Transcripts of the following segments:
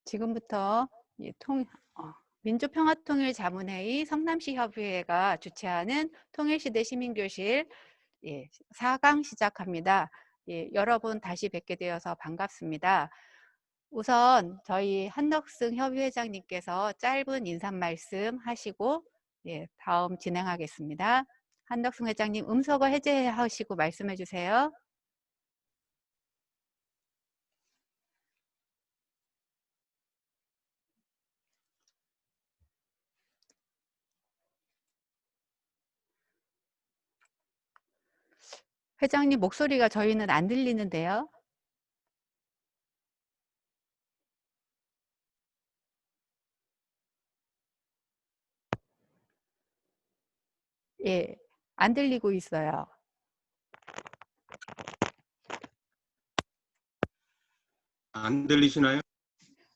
지금부터 이 민주평화통일자문회의 성남시 협의회가 주최하는 통일시대 시민교실 4강 시작합니다. 여러분 다시 뵙게 되어서 반갑습니다. 우선 저희 한덕승 협의회장님께서 짧은 인사 말씀 하시고 다음 진행하겠습니다. 한덕승 회장님 음소거 해제하시고 말씀해 주세요. 회장님 목소리가 저희는 안 들리는데요. 안 들리고 있어요. 안 들리시나요?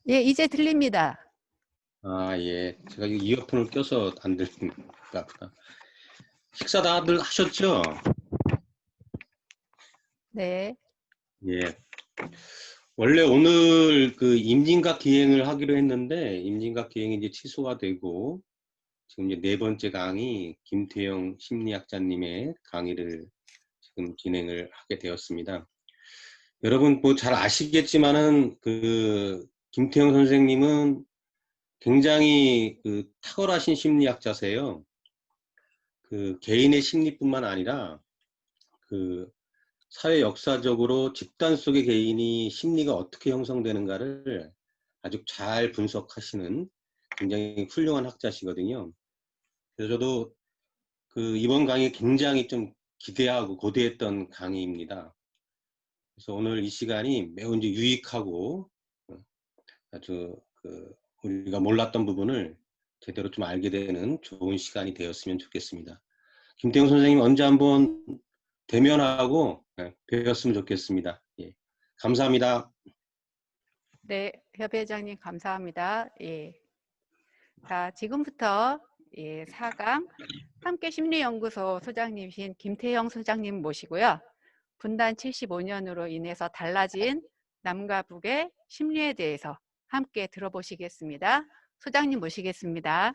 이제 들립니다. 아, 예. 제가 이어폰을 껴서 안 들리는가 보다. 식사 다들 하셨죠? 네. 예. 원래 오늘 그 임진각 기행을 하기로 했는데 임진각 기행이 이제 취소가 되고 지금 이제 네 번째 강의 김태영 심리학자님의 강의를 지금 진행을 하게 되었습니다. 여러분 뭐 잘 아시겠지만은 그 김태영 선생님은 굉장히 그 탁월하신 심리학자세요. 그 개인의 심리뿐만 아니라 그 사회 역사적으로 집단 속의 개인이 심리가 어떻게 형성되는가를 아주 잘 분석하시는 굉장히 훌륭한 학자시거든요. 그래서 저도 그 이번 강의 굉장히 좀 기대하고 고대했던 강의입니다. 그래서 오늘 이 시간이 매우 이제 유익하고 아주 그 우리가 몰랐던 부분을 제대로 좀 알게 되는 좋은 시간이 되었으면 좋겠습니다. 김태형 선생님 언제 한번 대면하고 뵈었으면 좋겠습니다. 예. 감사합니다. 네, 협의회장님 감사합니다. 자, 지금부터 4강 함께 심리연구소 소장님이신 김태형 소장님 모시고요. 분단 75년으로 인해서 달라진 남과 북의 심리에 대해서 함께 들어보시겠습니다. 소장님 모시겠습니다.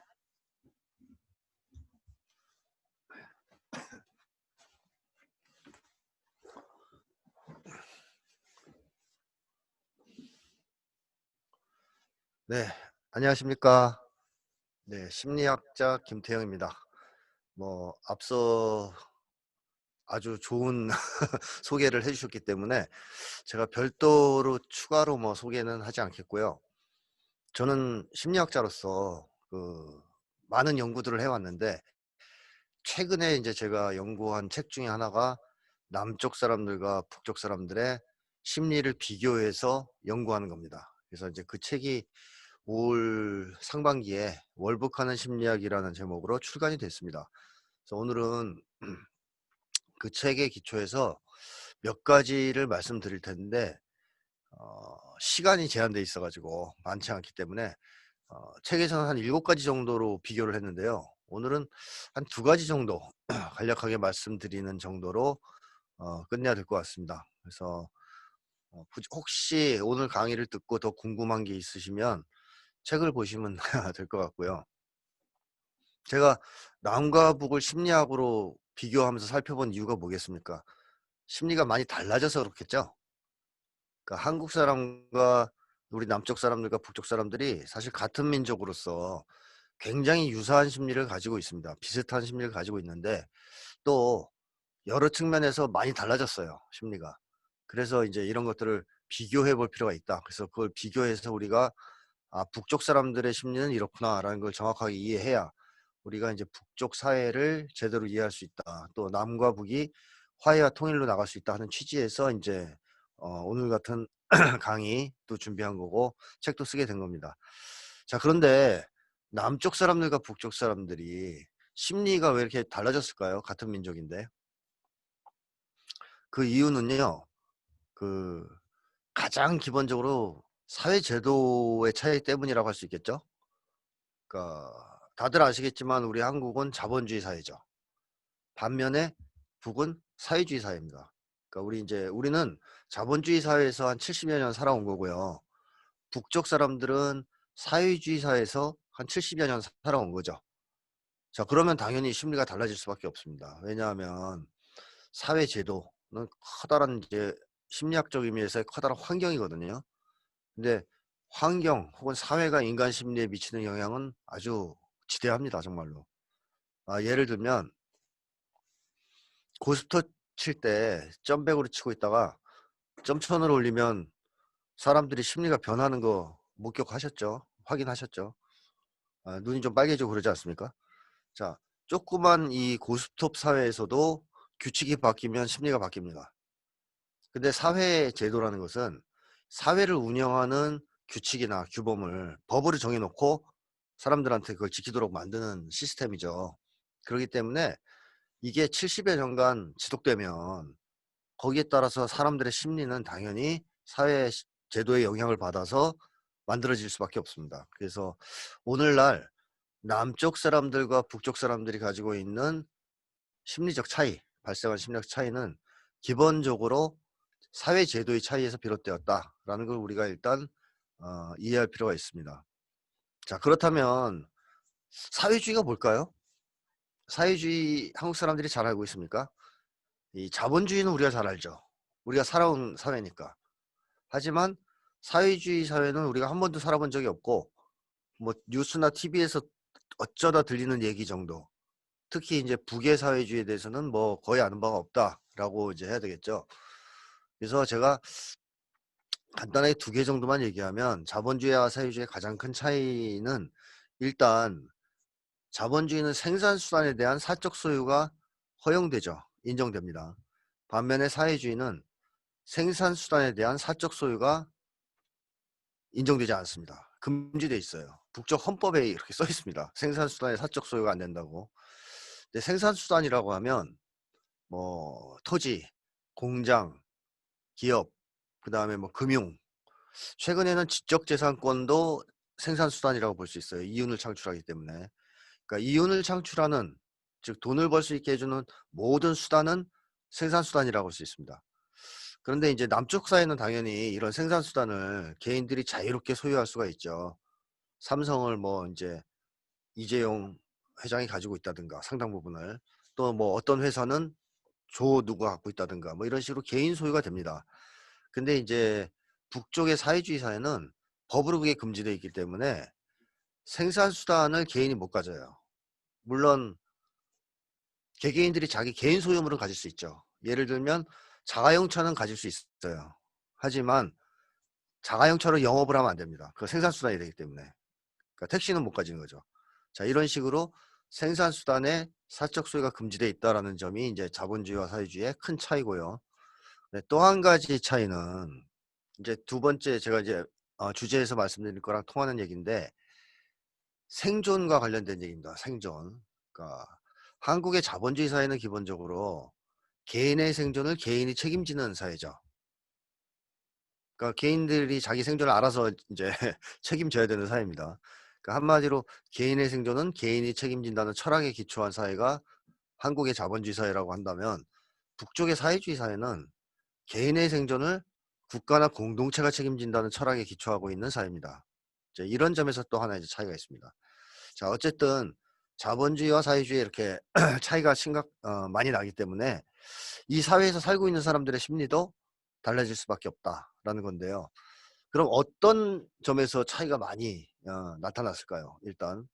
네, 안녕하십니까. 네, 심리학자 김태형입니다. 앞서 아주 좋은 소개를 해주셨기 때문에 제가 별도로 추가로 소개는 하지 않겠고요. 저는 심리학자로서 많은 연구들을 해왔는데 최근에 이제 제가 연구한 책 중에 하나가 남쪽 사람들과 북쪽 사람들의 심리를 비교해서 연구하는 겁니다. 그래서 이제 그 책이 올 상반기에 월북하는 심리학이라는 제목으로 출간이 됐습니다. 그래서 오늘은 그 책의 기초에서 몇 가지를 말씀드릴 텐데 시간이 제한돼 있어 가지고 많지 않기 때문에 책에서는 한 7가지 정도로 비교를 했는데요. 오늘은 한 2가지 정도 간략하게 말씀드리는 정도로 끝내야 될 것 같습니다. 그래서 혹시 오늘 강의를 듣고 더 궁금한 게 있으시면 책을 보시면 될 것 같고요. 제가 남과 북을 심리학으로 비교하면서 살펴본 이유가 뭐겠습니까? 심리가 많이 달라져서 그렇겠죠. 그러니까 한국 사람과 우리 남쪽 사람들과 북쪽 사람들이 사실 같은 민족으로서 굉장히 유사한 심리를 가지고 있습니다. 비슷한 심리를 가지고 있는데 또 여러 측면에서 많이 달라졌어요, 심리가. 그래서 이제 이런 것들을 비교해 볼 필요가 있다. 그래서 그걸 비교해서 우리가 북쪽 사람들의 심리는 이렇구나라는 걸 정확하게 이해해야 우리가 이제 북쪽 사회를 제대로 이해할 수 있다. 또 남과 북이 화해와 통일로 나갈 수 있다 하는 취지에서 이제 오늘 같은 강의도 준비한 거고 책도 쓰게 된 겁니다. 자, 그런데 남쪽 사람들과 북쪽 사람들이 심리가 왜 이렇게 달라졌을까요? 같은 민족인데. 그 이유는요. 가장 기본적으로 사회 제도의 차이 때문이라고 할 수 있겠죠. 그러니까 다들 아시겠지만 우리 한국은 자본주의 사회죠. 반면에 북은 사회주의 사회입니다. 그러니까 우리는 자본주의 사회에서 한 70여 년 살아온 거고요. 북쪽 사람들은 사회주의 사회에서 한 70여 년 살아온 거죠. 자, 그러면 당연히 심리가 달라질 수밖에 없습니다. 왜냐하면 사회 제도는 커다란 이제 심리학적 의미에서의 커다란 환경이거든요. 근데 환경 혹은 사회가 인간 심리에 미치는 영향은 아주 지대합니다, 정말로. 예를 들면 고스톱 칠 때 점백으로 치고 있다가 점천을 올리면 사람들이 심리가 변하는 거 목격하셨죠? 확인하셨죠? 눈이 좀 빨개지고 그러지 않습니까? 자, 조그만 이 고스톱 사회에서도 규칙이 바뀌면 심리가 바뀝니다. 근데 사회 제도라는 것은 사회를 운영하는 규칙이나 규범을 법으로 정해놓고 사람들한테 그걸 지키도록 만드는 시스템이죠. 그렇기 때문에 이게 70여 년간 지속되면 거기에 따라서 사람들의 심리는 당연히 사회 제도의 영향을 받아서 만들어질 수밖에 없습니다. 그래서 오늘날 남쪽 사람들과 북쪽 사람들이 가지고 있는 심리적 차이, 발생한 심리적 차이는 기본적으로 사회 제도의 차이에서 비롯되었다라는 걸 우리가 일단 이해할 필요가 있습니다. 자, 그렇다면 사회주의가 뭘까요? 사회주의 한국 사람들이 잘 알고 있습니까? 이 자본주의는 우리가 잘 알죠. 우리가 살아온 사회니까. 하지만 사회주의 사회는 우리가 한 번도 살아본 적이 없고 뭐 뉴스나 TV에서 어쩌다 들리는 얘기 정도. 특히 이제 북의 사회주의에 대해서는 뭐 거의 아는 바가 없다라고 이제 해야 되겠죠. 그래서 제가 간단하게 2개 정도만 얘기하면 자본주의와 사회주의의 가장 큰 차이는 일단 자본주의는 생산수단에 대한 사적 소유가 허용되죠. 인정됩니다. 반면에 사회주의는 생산수단에 대한 사적 소유가 인정되지 않습니다. 금지되어 있어요. 북쪽 헌법에 이렇게 써 있습니다. 생산수단의 사적 소유가 안 된다고. 근데 생산수단이라고 하면 뭐 토지, 공장, 기업, 그 다음에 뭐 금융, 최근에는 지적재산권도 생산수단이라고 볼 수 있어요. 이윤을 창출하기 때문에. 그러니까 이윤을 창출하는, 즉 돈을 벌 수 있게 해주는 모든 수단은 생산수단이라고 할 수 있습니다. 그런데 이제 남쪽 사회는 당연히 이런 생산수단을 개인들이 자유롭게 소유할 수가 있죠. 삼성을 뭐 이제 이재용 회장이 가지고 있다든가 상당 부분을, 또 뭐 어떤 회사는 조 누가 갖고 있다든가 뭐 이런 식으로 개인 소유가 됩니다. 근데 이제 북쪽의 사회주의 사회는 법으로 그게 금지되어 있기 때문에 생산수단을 개인이 못 가져요. 물론 개개인들이 자기 개인 소유물을 가질 수 있죠. 예를 들면 자가용차는 가질 수 있어요. 하지만 자가용차로 영업을 하면 안 됩니다. 그거 생산수단이 되기 때문에. 그러니까 택시는 못 가지는 거죠. 자, 이런 식으로 생산수단의 사적 소유가 금지되어 있다는 점이 이제 자본주의와 사회주의의 큰 차이고요. 네, 또 한 가지 차이는 이제 2번째 제가 이제 주제에서 말씀드릴 거랑 통하는 얘기인데, 생존과 관련된 얘기입니다. 생존. 그러니까 한국의 자본주의 사회는 기본적으로 개인의 생존을 개인이 책임지는 사회죠. 그러니까 개인들이 자기 생존을 알아서 이제 책임져야 되는 사회입니다. 그러니까 한마디로 개인의 생존은 개인이 책임진다는 철학에 기초한 사회가 한국의 자본주의 사회라고 한다면, 북쪽의 사회주의 사회는 개인의 생존을 국가나 공동체가 책임진다는 철학에 기초하고 있는 사회입니다. 이제 이런 점에서 또 하나 이제 차이가 있습니다. 자, 어쨌든 자본주의와 사회주의 이렇게 차이가 많이 나기 때문에 이 사회에서 살고 있는 사람들의 심리도 달라질 수밖에 없다라는 건데요. 그럼 어떤 점에서 차이가 많이 나타났을까요? 일단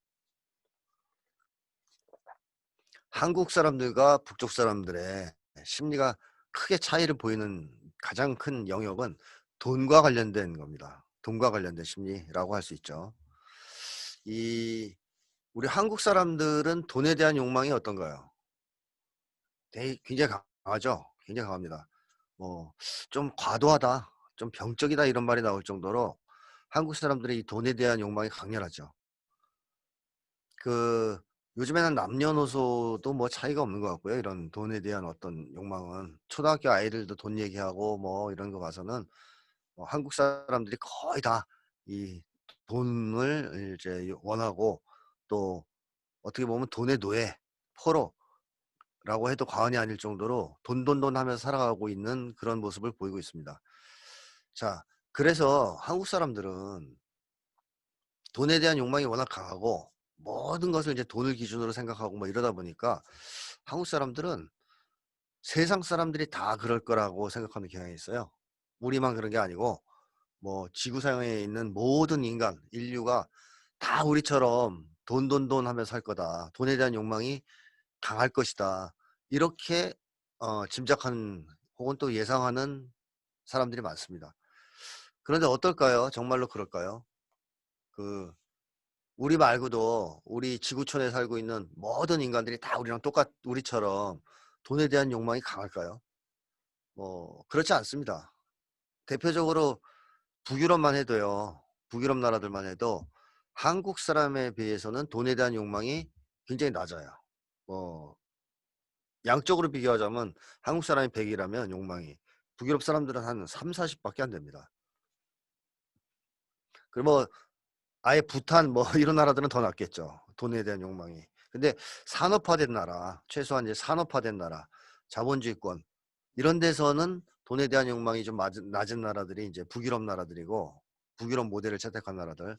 한국 사람들과 북쪽 사람들의 심리가 크게 차이를 보이는 가장 큰 영역은 돈과 관련된 겁니다. 돈과 관련된 심리라고 할 수 있죠. 우리 한국 사람들은 돈에 대한 욕망이 어떤가요? 굉장히 강하죠. 굉장히 강합니다. 좀 과도하다, 좀 병적이다 이런 말이 나올 정도로 한국 사람들의 이 돈에 대한 욕망이 강렬하죠. 요즘에는 남녀노소도 뭐 차이가 없는 것 같고요. 이런 돈에 대한 어떤 욕망은 초등학교 아이들도 돈 얘기하고 뭐 이런 거 봐서는 한국 사람들이 거의 다 이 돈을 이제 원하고, 또 어떻게 보면 돈의 노예, 포로라고 해도 과언이 아닐 정도로 돈 하면서 살아가고 있는 그런 모습을 보이고 있습니다. 자, 그래서 한국 사람들은 돈에 대한 욕망이 워낙 강하고 모든 것을 이제 돈을 기준으로 생각하고 뭐 이러다 보니까 한국 사람들은 세상 사람들이 다 그럴 거라고 생각하는 경향이 있어요. 우리만 그런 게 아니고 뭐 지구상에 있는 모든 인간, 인류가 다 우리처럼 돈, 돈, 돈 하면서 살 거다. 돈에 대한 욕망이 강할 것이다. 이렇게 짐작하는 혹은 또 예상하는 사람들이 많습니다. 그런데 어떨까요? 정말로 그럴까요? 그 우리 말고도 우리 지구촌에 살고 있는 모든 인간들이 다 우리랑 우리처럼 돈에 대한 욕망이 강할까요? 뭐 그렇지 않습니다. 대표적으로 북유럽만 해도요. 북유럽 나라들만 해도 한국 사람에 비해서는 돈에 대한 욕망이 굉장히 낮아요. 뭐 양적으로 비교하자면 한국 사람이 100이라면 욕망이 북유럽 사람들은 한 30, 40밖에 안 됩니다. 그리고 뭐 아예 부탄 뭐 이런 나라들은 더 낮겠죠. 돈에 대한 욕망이. 근데 산업화된 나라, 최소한 이제 산업화된 나라, 자본주의권 이런 데서는 돈에 대한 욕망이 좀 낮은 나라들이 이제 북유럽 나라들이고 북유럽 모델을 채택한 나라들.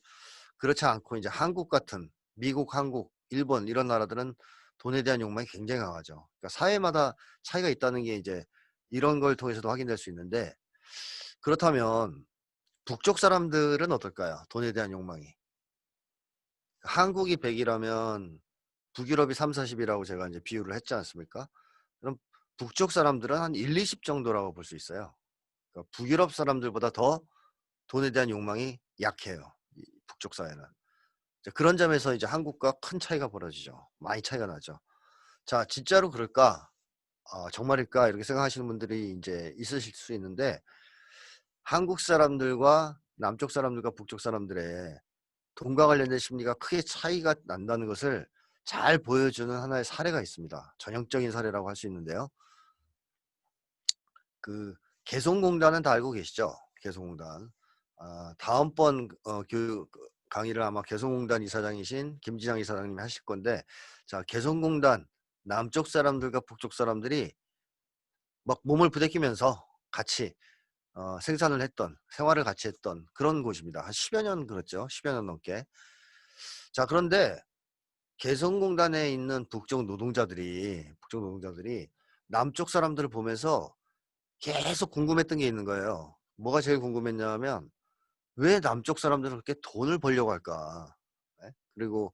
그렇지 않고 이제 한국 같은 미국, 한국, 일본 이런 나라들은 돈에 대한 욕망이 굉장히 강하죠. 그러니까 사회마다 차이가 있다는 게 이제 이런 걸 통해서도 확인될 수 있는데 그렇다면 북쪽 사람들은 어떨까요? 돈에 대한 욕망이. 한국이 100이라면 북유럽이 3, 40이라고 제가 이제 비유를 했지 않습니까? 그럼 북쪽 사람들은 한 1, 20 정도라고 볼 수 있어요. 그러니까 북유럽 사람들보다 더 돈에 대한 욕망이 약해요. 이 북쪽 사회는. 그런 점에서 이제 한국과 큰 차이가 벌어지죠. 많이 차이가 나죠. 자, 진짜로 그럴까? 정말일까? 이렇게 생각하시는 분들이 이제 있으실 수 있는데 한국 사람들과 남쪽 사람들과 북쪽 사람들의 돈과 관련된 심리가 크게 차이가 난다는 것을 잘 보여주는 하나의 사례가 있습니다. 전형적인 사례라고 할 수 있는데요. 그 개성공단은 다 알고 계시죠? 개성공단. 다음번 교육 강의를 아마 개성공단 이사장이신 김지장 이사장님이 하실 건데, 자, 개성공단 남쪽 사람들과 북쪽 사람들이 막 몸을 부대끼면서 같이 생산을 했던, 생활을 같이 했던 그런 곳입니다. 한 10여 년 그렇죠. 10여 년 넘게. 자, 그런데 개성공단에 있는 북쪽 노동자들이 남쪽 사람들을 보면서 계속 궁금했던 게 있는 거예요. 뭐가 제일 궁금했냐면 왜 남쪽 사람들은 그렇게 돈을 벌려고 할까? 예? 그리고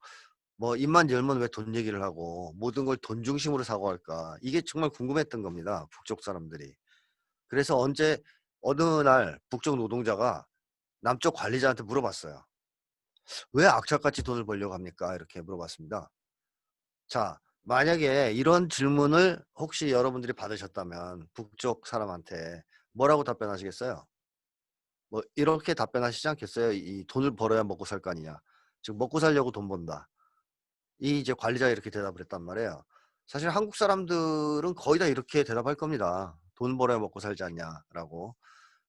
뭐 입만 열면 왜 돈 얘기를 하고 모든 걸 돈 중심으로 사고할까? 이게 정말 궁금했던 겁니다. 북쪽 사람들이. 그래서 어느 날 북쪽 노동자가 남쪽 관리자한테 물어봤어요. 왜 악착같이 돈을 벌려고 합니까? 이렇게 물어봤습니다. 자, 만약에 이런 질문을 혹시 여러분들이 받으셨다면 북쪽 사람한테 뭐라고 답변하시겠어요? 뭐 이렇게 답변하시지 않겠어요? 이 돈을 벌어야 먹고 살 거 아니냐. 즉 먹고 살려고 돈 번다. 이 이제 관리자가 이렇게 대답을 했단 말이에요. 사실 한국 사람들은 거의 다 이렇게 대답할 겁니다. 돈 벌어야 먹고 살지 않냐라고.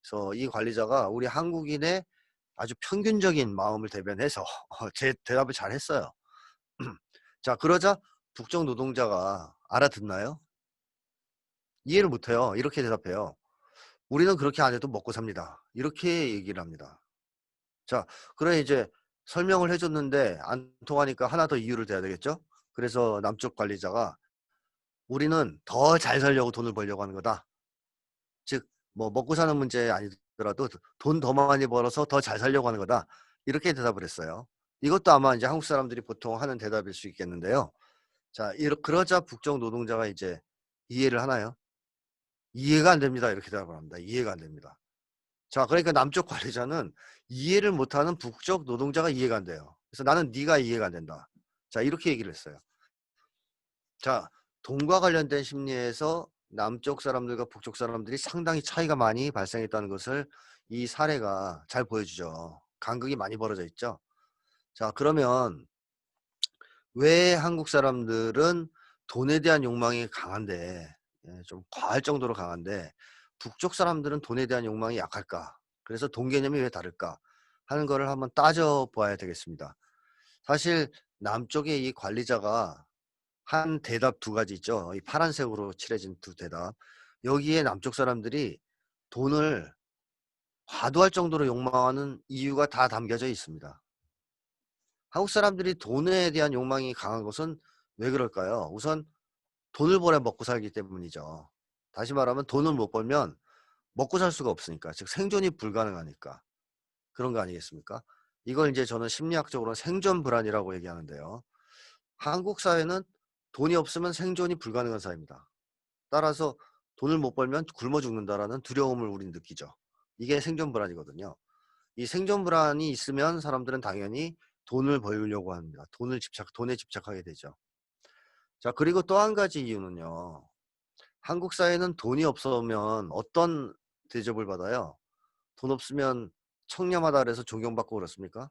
그래서 이 관리자가 우리 한국인의 아주 평균적인 마음을 대변해서 제 대답을 잘 했어요. 자, 그러자 북쪽 노동자가 알아듣나요? 이해를 못해요. 이렇게 대답해요. 우리는 그렇게 안 해도 먹고 삽니다. 이렇게 얘기를 합니다. 자, 그래 이제 설명을 해줬는데 안 통하니까 하나 더 이유를 대야 되겠죠? 그래서 남쪽 관리자가 우리는 더 잘 살려고 돈을 벌려고 하는 거다. 즉, 뭐 먹고 사는 문제 아니더라도 돈 더 많이 벌어서 더 잘 살려고 하는 거다. 이렇게 대답을 했어요. 이것도 아마 이제 한국 사람들이 보통 하는 대답일 수 있겠는데요. 자, 그러자 북쪽 노동자가 이제 이해를 하나요? 이해가 안 됩니다. 이렇게 대답을 합니다. 이해가 안 됩니다. 자, 그러니까 남쪽 관리자는 이해를 못하는 북쪽 노동자가 이해가 안 돼요. 그래서 나는 네가 이해가 안 된다. 자, 이렇게 얘기를 했어요. 자, 돈과 관련된 심리에서 남쪽 사람들과 북쪽 사람들이 상당히 차이가 많이 발생했다는 것을 이 사례가 잘 보여주죠. 간극이 많이 벌어져 있죠. 자, 그러면 왜 한국 사람들은 돈에 대한 욕망이 강한데, 좀 과할 정도로 강한데 북쪽 사람들은 돈에 대한 욕망이 약할까? 그래서 돈 개념이 왜 다를까? 하는 거를 한번 따져봐야 되겠습니다. 사실 남쪽의 이 관리자가 한 대답 두 가지 있죠. 이 파란색으로 칠해진 두 대답. 여기에 남쪽 사람들이 돈을 과도할 정도로 욕망하는 이유가 다 담겨져 있습니다. 한국 사람들이 돈에 대한 욕망이 강한 것은 왜 그럴까요? 우선 돈을 벌어 먹고 살기 때문이죠. 다시 말하면 돈을 못 벌면 먹고 살 수가 없으니까, 즉 생존이 불가능하니까 그런 거 아니겠습니까? 이걸 이제 저는 심리학적으로 생존 불안이라고 얘기하는데요. 한국 사회는 돈이 없으면 생존이 불가능한 사회입니다. 따라서 돈을 못 벌면 굶어 죽는다라는 두려움을 우리는 느끼죠. 이게 생존 불안이거든요. 이 생존 불안이 있으면 사람들은 당연히 돈을 벌려고 합니다. 돈에 집착하게 되죠. 자, 그리고 또 한 가지 이유는요. 한국 사회는 돈이 없으면 어떤 대접을 받아요? 돈 없으면 청렴하다 그래서 존경받고 그렇습니까?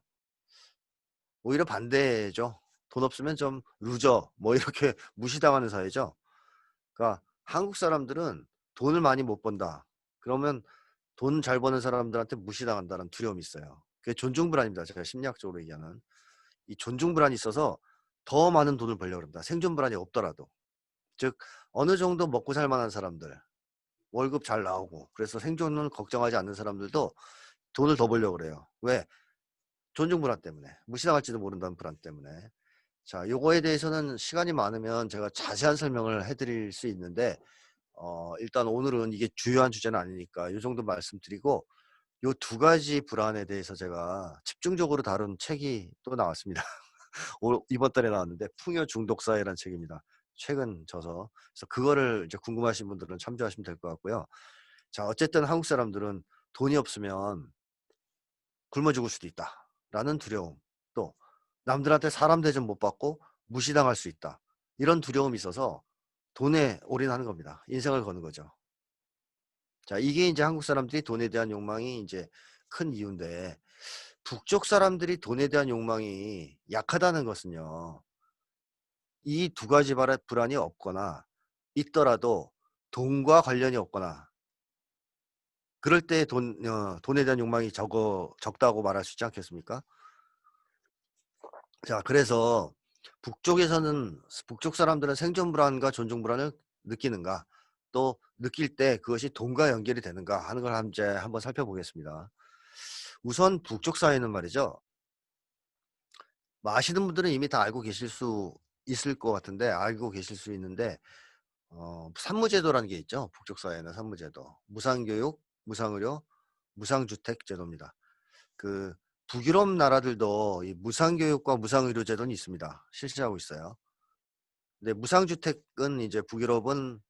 오히려 반대죠. 돈 없으면 좀 루저 뭐 이렇게 무시당하는 사회죠. 그러니까 한국 사람들은 돈을 많이 못 번다. 그러면 돈 잘 버는 사람들한테 무시당한다는 두려움이 있어요. 그게 존중 불안입니다. 제가 심리학적으로 얘기하는. 이 존중 불안이 있어서 더 많은 돈을 벌려고 합니다. 생존 불안이 없더라도. 즉 어느 정도 먹고 살 만한 사람들, 월급 잘 나오고 그래서 생존을 걱정하지 않는 사람들도 돈을 더 벌려고 그래요. 왜? 존중 불안 때문에. 무시당할지도 모른다는 불안 때문에. 자, 요거에 대해서는 시간이 많으면 제가 자세한 설명을 해드릴 수 있는데 일단 오늘은 이게 주요한 주제는 아니니까 요 정도 말씀드리고, 요 두 가지 불안에 대해서 제가 집중적으로 다룬 책이 또 나왔습니다. 이번 달에 나왔는데 풍요 중독사회라는 책입니다. 최근 저서. 그래서 그거를 이제 궁금하신 분들은 참조하시면 될 것 같고요. 자, 어쨌든 한국 사람들은 돈이 없으면 굶어 죽을 수도 있다라는 두려움, 또 남들한테 사람 대접 못 받고 무시당할 수 있다, 이런 두려움이 있어서 돈에 올인하는 겁니다. 인생을 거는 거죠. 자, 이게 이제 한국 사람들이 돈에 대한 욕망이 이제 큰 이유인데, 북쪽 사람들이 돈에 대한 욕망이 약하다는 것은요, 이 두 가지 불안이 없거나 있더라도 돈과 관련이 없거나 그럴 때 돈에 대한 욕망이 적다고 말할 수 있지 않겠습니까? 자, 그래서 북쪽 사람들은 생존 불안과 존중 불안을 느끼는가, 또 느낄 때 그것이 돈과 연결이 되는가 하는 걸 이제 한번 살펴보겠습니다. 우선 북쪽 사회는 말이죠. 뭐 아시는 분들은 이미 다 알고 계실 수 있을 것 같은데, 알고 계실 수 있는데, 산무제도라는 게 있죠. 북쪽 사회는 산무제도. 무상교육, 무상의료, 무상주택 제도입니다. 그 북유럽 나라들도 이 무상교육과 무상의료 제도는 있습니다. 실시하고 있어요. 근데 무상주택은 이제 북유럽은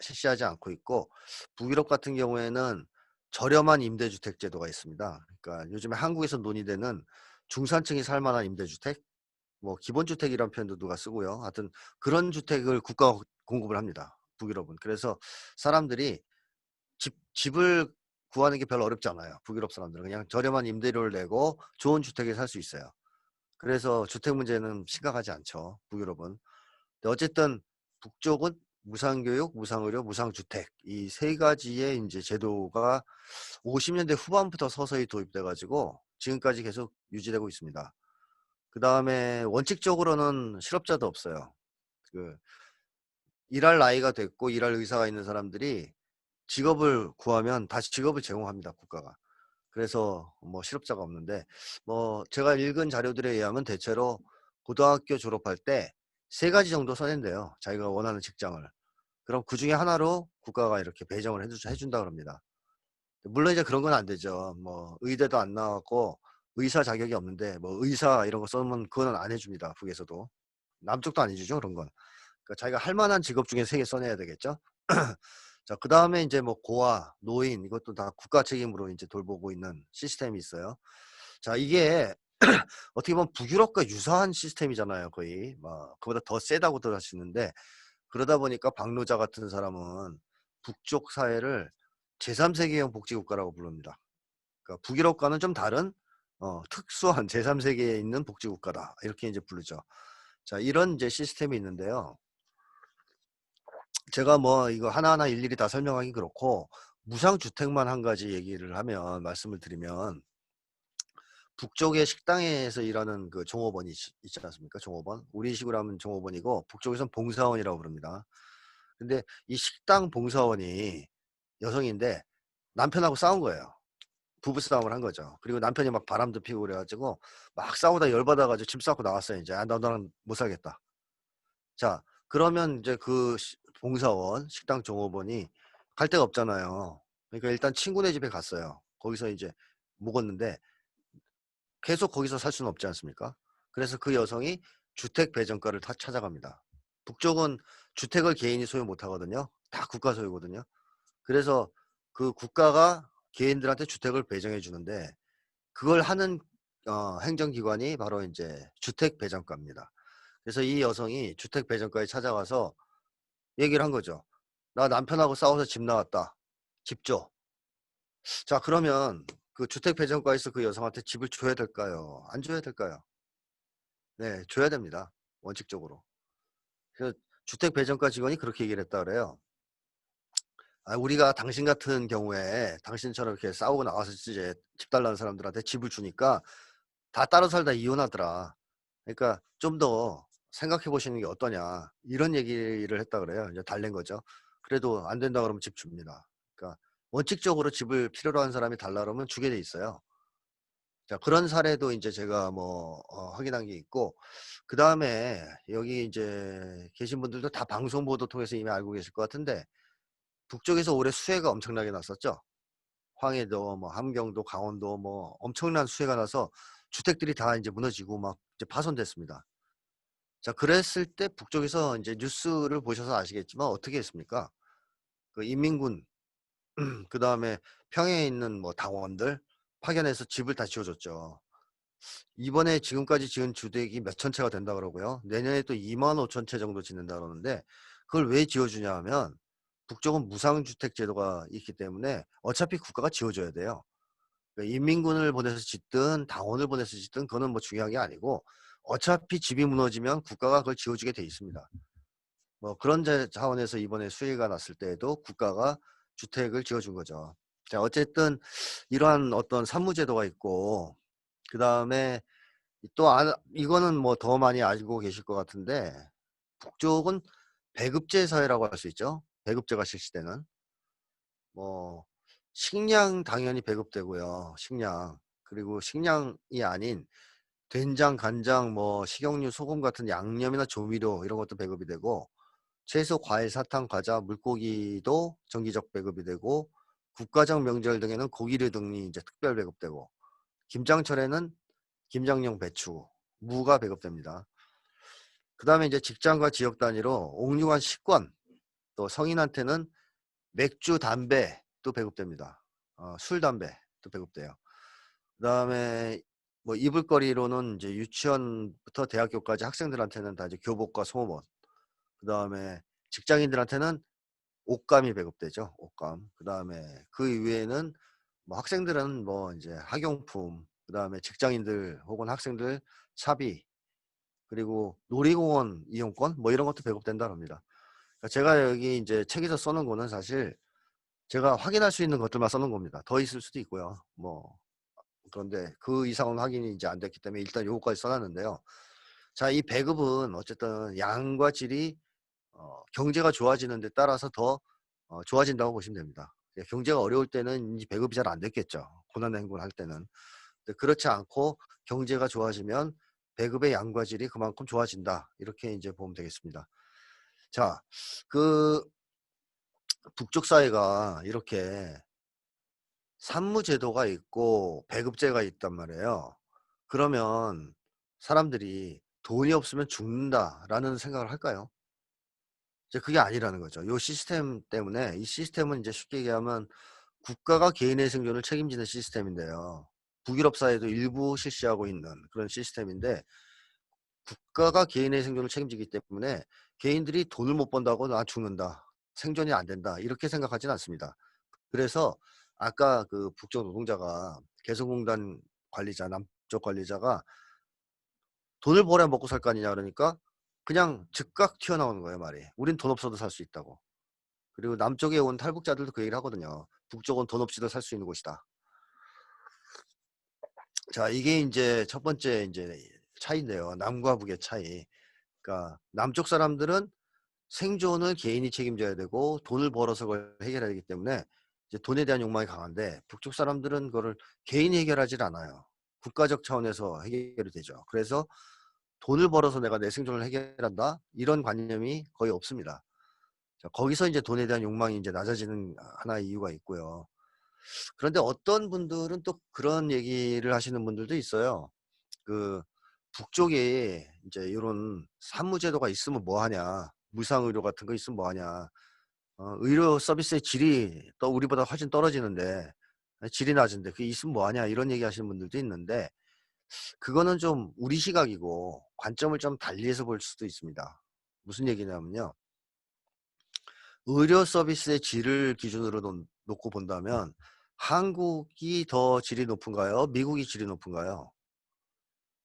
실시하지 않고 있고, 북유럽 같은 경우에는 저렴한 임대주택 제도가 있습니다. 그러니까 요즘에 한국에서 논의되는 중산층이 살 만한 임대주택, 뭐 기본주택이라는 표현도 누가 쓰고요. 하여튼 그런 주택을 국가가 공급을 합니다. 북유럽은. 그래서 사람들이 집을 구하는 게 별로 어렵지 않아요. 북유럽 사람들은 그냥 저렴한 임대료를 내고 좋은 주택에 살 수 있어요. 그래서 주택 문제는 심각하지 않죠. 북유럽은. 근데 어쨌든 북쪽은 무상교육, 무상의료, 무상주택 이 세 가지의 이제 제도가 50년대 후반부터 서서히 도입돼 가지고 지금까지 계속 유지되고 있습니다. 그 다음에 원칙적으로는 실업자도 없어요. 그 일할 나이가 됐고 일할 의사가 있는 사람들이 직업을 구하면 다시 직업을 제공합니다, 국가가. 그래서 뭐 실업자가 없는데, 뭐 제가 읽은 자료들에 의하면 대체로 고등학교 졸업할 때 세 가지 정도 써낸대요. 자기가 원하는 직장을. 그럼 그 중에 하나로 국가가 이렇게 배정을 해준다 그럽니다. 물론 이제 그런 건 안 되죠. 뭐 의대도 안 나왔고 의사 자격이 없는데 뭐 의사 이런 거 써면 그거는 안 해줍니다. 북에서도. 남쪽도 안 해주죠, 그런 건. 그러니까 자기가 할 만한 직업 중에 세 개 써내야 되겠죠. 자, 그 다음에 이제 뭐 고아, 노인 이것도 다 국가 책임으로 이제 돌보고 있는 시스템이 있어요. 자, 이게 어떻게 보면 북유럽과 유사한 시스템이잖아요, 거의. 뭐 그보다 더 세다고들 하시는데, 그러다 보니까 박노자 같은 사람은 북쪽 사회를 제3세계형 복지국가라고 부릅니다. 그러니까 북유럽과는 좀 다른 특수한 제3세계에 있는 복지국가다, 이렇게 이제 부르죠. 자, 이런 이제 시스템이 있는데요. 제가 뭐 이거 하나하나 일일이 다 설명하기 그렇고, 무상주택만 한 가지 얘기를 하면, 말씀을 드리면, 북쪽의 식당에서 일하는 그 종업원이 있지 않습니까? 종업원. 우리식으로 하면 종업원이고, 북쪽에서는 봉사원이라고 부릅니다. 근데 이 식당 봉사원이 여성인데 남편하고 싸운 거예요. 부부싸움을 한 거죠. 그리고 남편이 막 바람도 피고 그래가지고 막 싸우다 열받아가지고 집 싸고 나왔어요. 이제 아, 너랑 못 살겠다. 자, 그러면 이제 그 봉사원, 식당 종업원이 갈 데가 없잖아요. 그러니까 일단 친구네 집에 갔어요. 거기서 이제 묵었는데 계속 거기서 살 수는 없지 않습니까? 그래서 그 여성이 주택 배정가를 다 찾아갑니다. 북쪽은 주택을 개인이 소유 못 하거든요. 다 국가 소유거든요. 그래서 그 국가가 개인들한테 주택을 배정해 주는데 그걸 하는 행정기관이 바로 이제 주택 배정가입니다. 그래서 이 여성이 주택 배정가에 찾아가서 얘기를 한 거죠. 나 남편하고 싸워서 집 나왔다. 집 줘. 자, 그러면 그 주택 배정가에서 그 여성한테 집을 줘야 될까요? 안 줘야 될까요? 네, 줘야 됩니다. 원칙적으로. 그래서 주택 배정가 직원이 그렇게 얘기를 했다 그래요. 아, 우리가 당신 같은 경우에 당신처럼 이렇게 싸우고 나와서 이제 집 달라는 사람들한테 집을 주니까 다 따로 살다 이혼하더라. 그러니까 좀 더 생각해 보시는 게 어떠냐. 이런 얘기를 했다 그래요. 이제 달랜 거죠. 그래도 안 된다 그러면 집 줍니다. 그러니까 원칙적으로 집을 필요로 하는 사람이 달라 그러면 주게 돼 있어요. 자, 그런 사례도 이제 제가 뭐 확인한 게 있고, 그 다음에 여기 이제 계신 분들도 다 방송 보도 통해서 이미 알고 계실 것 같은데, 북쪽에서 올해 수해가 엄청나게 났었죠. 황해도 뭐 함경도 강원도 뭐 엄청난 수해가 나서 주택들이 다 이제 무너지고 막 이제 파손됐습니다. 자, 그랬을 때 북쪽에서 이제 뉴스를 보셔서 아시겠지만 어떻게 했습니까? 그 인민군 그 다음에 평해에 있는 뭐 당원들 파견해서 집을 다 지어줬죠. 이번에 지금까지 지은 주택이 몇천 채가 된다 그러고요. 내년에 또 2만 5천 채 정도 짓는다 그러는데 그걸 왜 지어주냐 하면 북쪽은 무상주택 제도가 있기 때문에 어차피 국가가 지어줘야 돼요. 그러니까 인민군을 보내서 짓든 당원을 보내서 짓든 그거는 뭐 중요한 게 아니고 어차피 집이 무너지면 국가가 그걸 지어주게 돼 있습니다. 뭐 그런 차원에서 이번에 수해가 났을 때에도 국가가 주택을 지어준 거죠. 자, 어쨌든 이러한 어떤 산무제도가 있고 그 다음에 또 이거는 뭐 더 많이 알고 계실 것 같은데 북쪽은 배급제 사회라고 할 수 있죠. 배급제가 실시되는 뭐 식량 당연히 배급되고요. 식량 그리고 식량이 아닌 된장, 간장, 뭐 식용유, 소금 같은 양념이나 조미료 이런 것도 배급이 되고 채소, 과일, 사탕, 과자, 물고기도 정기적 배급이 되고 국가적 명절 등에는 고기류 등이 이제 특별 배급되고 김장철에는 김장용 배추, 무가 배급됩니다. 그 다음에 이제 직장과 지역 단위로 옥류관 식권, 또 성인한테는 맥주, 담배도 배급됩니다. 술, 담배도 배급돼요. 그 다음에 뭐 입을거리로는 이제 유치원부터 대학교까지 학생들한테는 다 이제 교복과 속옷. 그 다음에 직장인들한테는 옷감이 배급되죠. 옷감. 그 다음에 그 이외에는 뭐 학생들은 뭐 이제 학용품, 그 다음에 직장인들 혹은 학생들 차비, 그리고 놀이공원 이용권 뭐 이런 것도 배급된다 합니다. 그러니까 제가 여기 이제 책에서 써놓은 거는 사실 제가 확인할 수 있는 것들만 써놓은 겁니다. 더 있을 수도 있고요. 뭐 그런데 그 이상은 확인이 이제 안 됐기 때문에 일단 요거까지 써놨는데요. 자, 이 배급은 어쨌든 양과 질이 경제가 좋아지는 데 따라서 더 좋아진다고 보시면 됩니다. 경제가 어려울 때는 이 배급이 잘 안 됐겠죠. 고난행군을 할 때는. 근데 그렇지 않고 경제가 좋아지면 배급의 양과 질이 그만큼 좋아진다. 이렇게 이제 보면 되겠습니다. 자, 그 북쪽 사회가 이렇게 산무제도가 있고 배급제가 있단 말이에요. 그러면 사람들이 돈이 없으면 죽는다라는 생각을 할까요? 이제 그게 아니라는 거죠. 요 시스템 때문에 이 시스템은 이제 쉽게 얘기하면 국가가 개인의 생존을 책임지는 시스템인데요. 북유럽 사회도 일부 실시하고 있는 그런 시스템인데 국가가 개인의 생존을 책임지기 때문에 개인들이 돈을 못 번다고 나 죽는다. 생존이 안 된다. 이렇게 생각하지는 않습니다. 그래서 아까 그 북쪽 노동자가 개성공단 관리자, 남쪽 관리자가 돈을 벌어야 먹고 살 거 아니냐 그러니까 그냥 즉각 튀어나오는 거예요, 말이. 우린 돈 없어도 살 수 있다고. 그리고 남쪽에 온 탈북자들도 그 얘기를 하거든요. 북쪽은 돈 없이도 살 수 있는 곳이다. 자, 이게 이제 첫 번째 이제 차이인데요. 남과 북의 차이. 그러니까 남쪽 사람들은 생존을 개인이 책임져야 되고 돈을 벌어서 그걸 해결해야 되기 때문에 이제 돈에 대한 욕망이 강한데 북쪽 사람들은 그거를 개인이 해결하질 않아요. 국가적 차원에서 해결이 되죠. 그래서 돈을 벌어서 내가 내 생존을 해결한다 이런 관념이 거의 없습니다. 자, 거기서 이제 돈에 대한 욕망이 이제 낮아지는 하나의 이유가 있고요. 그런데 어떤 분들은 또 그런 얘기를 하시는 분들도 있어요. 그 북쪽에 이제 이런 산무제도가 있으면 뭐 하냐, 무상의료 같은 거 있으면 뭐 하냐, 의료 서비스의 질이 또 우리보다 훨씬 떨어지는데 질이 낮은데 그게 있으면 뭐 하냐 이런 얘기 하시는 분들도 있는데 그거는 좀 우리 시각이고 관점을 좀 달리해서 볼 수도 있습니다. 무슨 얘기냐면요. 의료 서비스의 질을 기준으로 놓고 본다면 한국이 더 질이 높은가요? 미국이 질이 높은가요?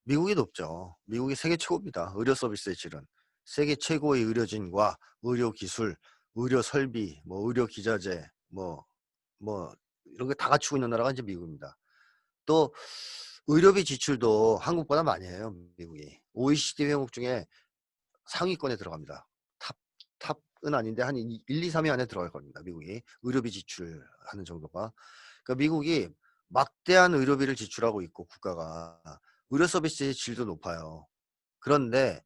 미국이 높죠. 미국이 세계 최고입니다. 의료 서비스의 질은. 세계 최고의 의료진과 의료 기술, 의료 설비, 뭐 의료 기자재, 뭐 이런 게 다 갖추고 있는 나라가 이제 미국입니다. 또 의료비 지출도 한국보다 많이 해요, 미국이. OECD 회원국 중에 상위권에 들어갑니다. 탑은 아닌데 한 1, 2, 3위 안에 들어갈 겁니다. 미국이 의료비 지출하는 정도가. 그러니까 미국이 막대한 의료비를 지출하고 있고 국가가 의료 서비스의 질도 높아요. 그런데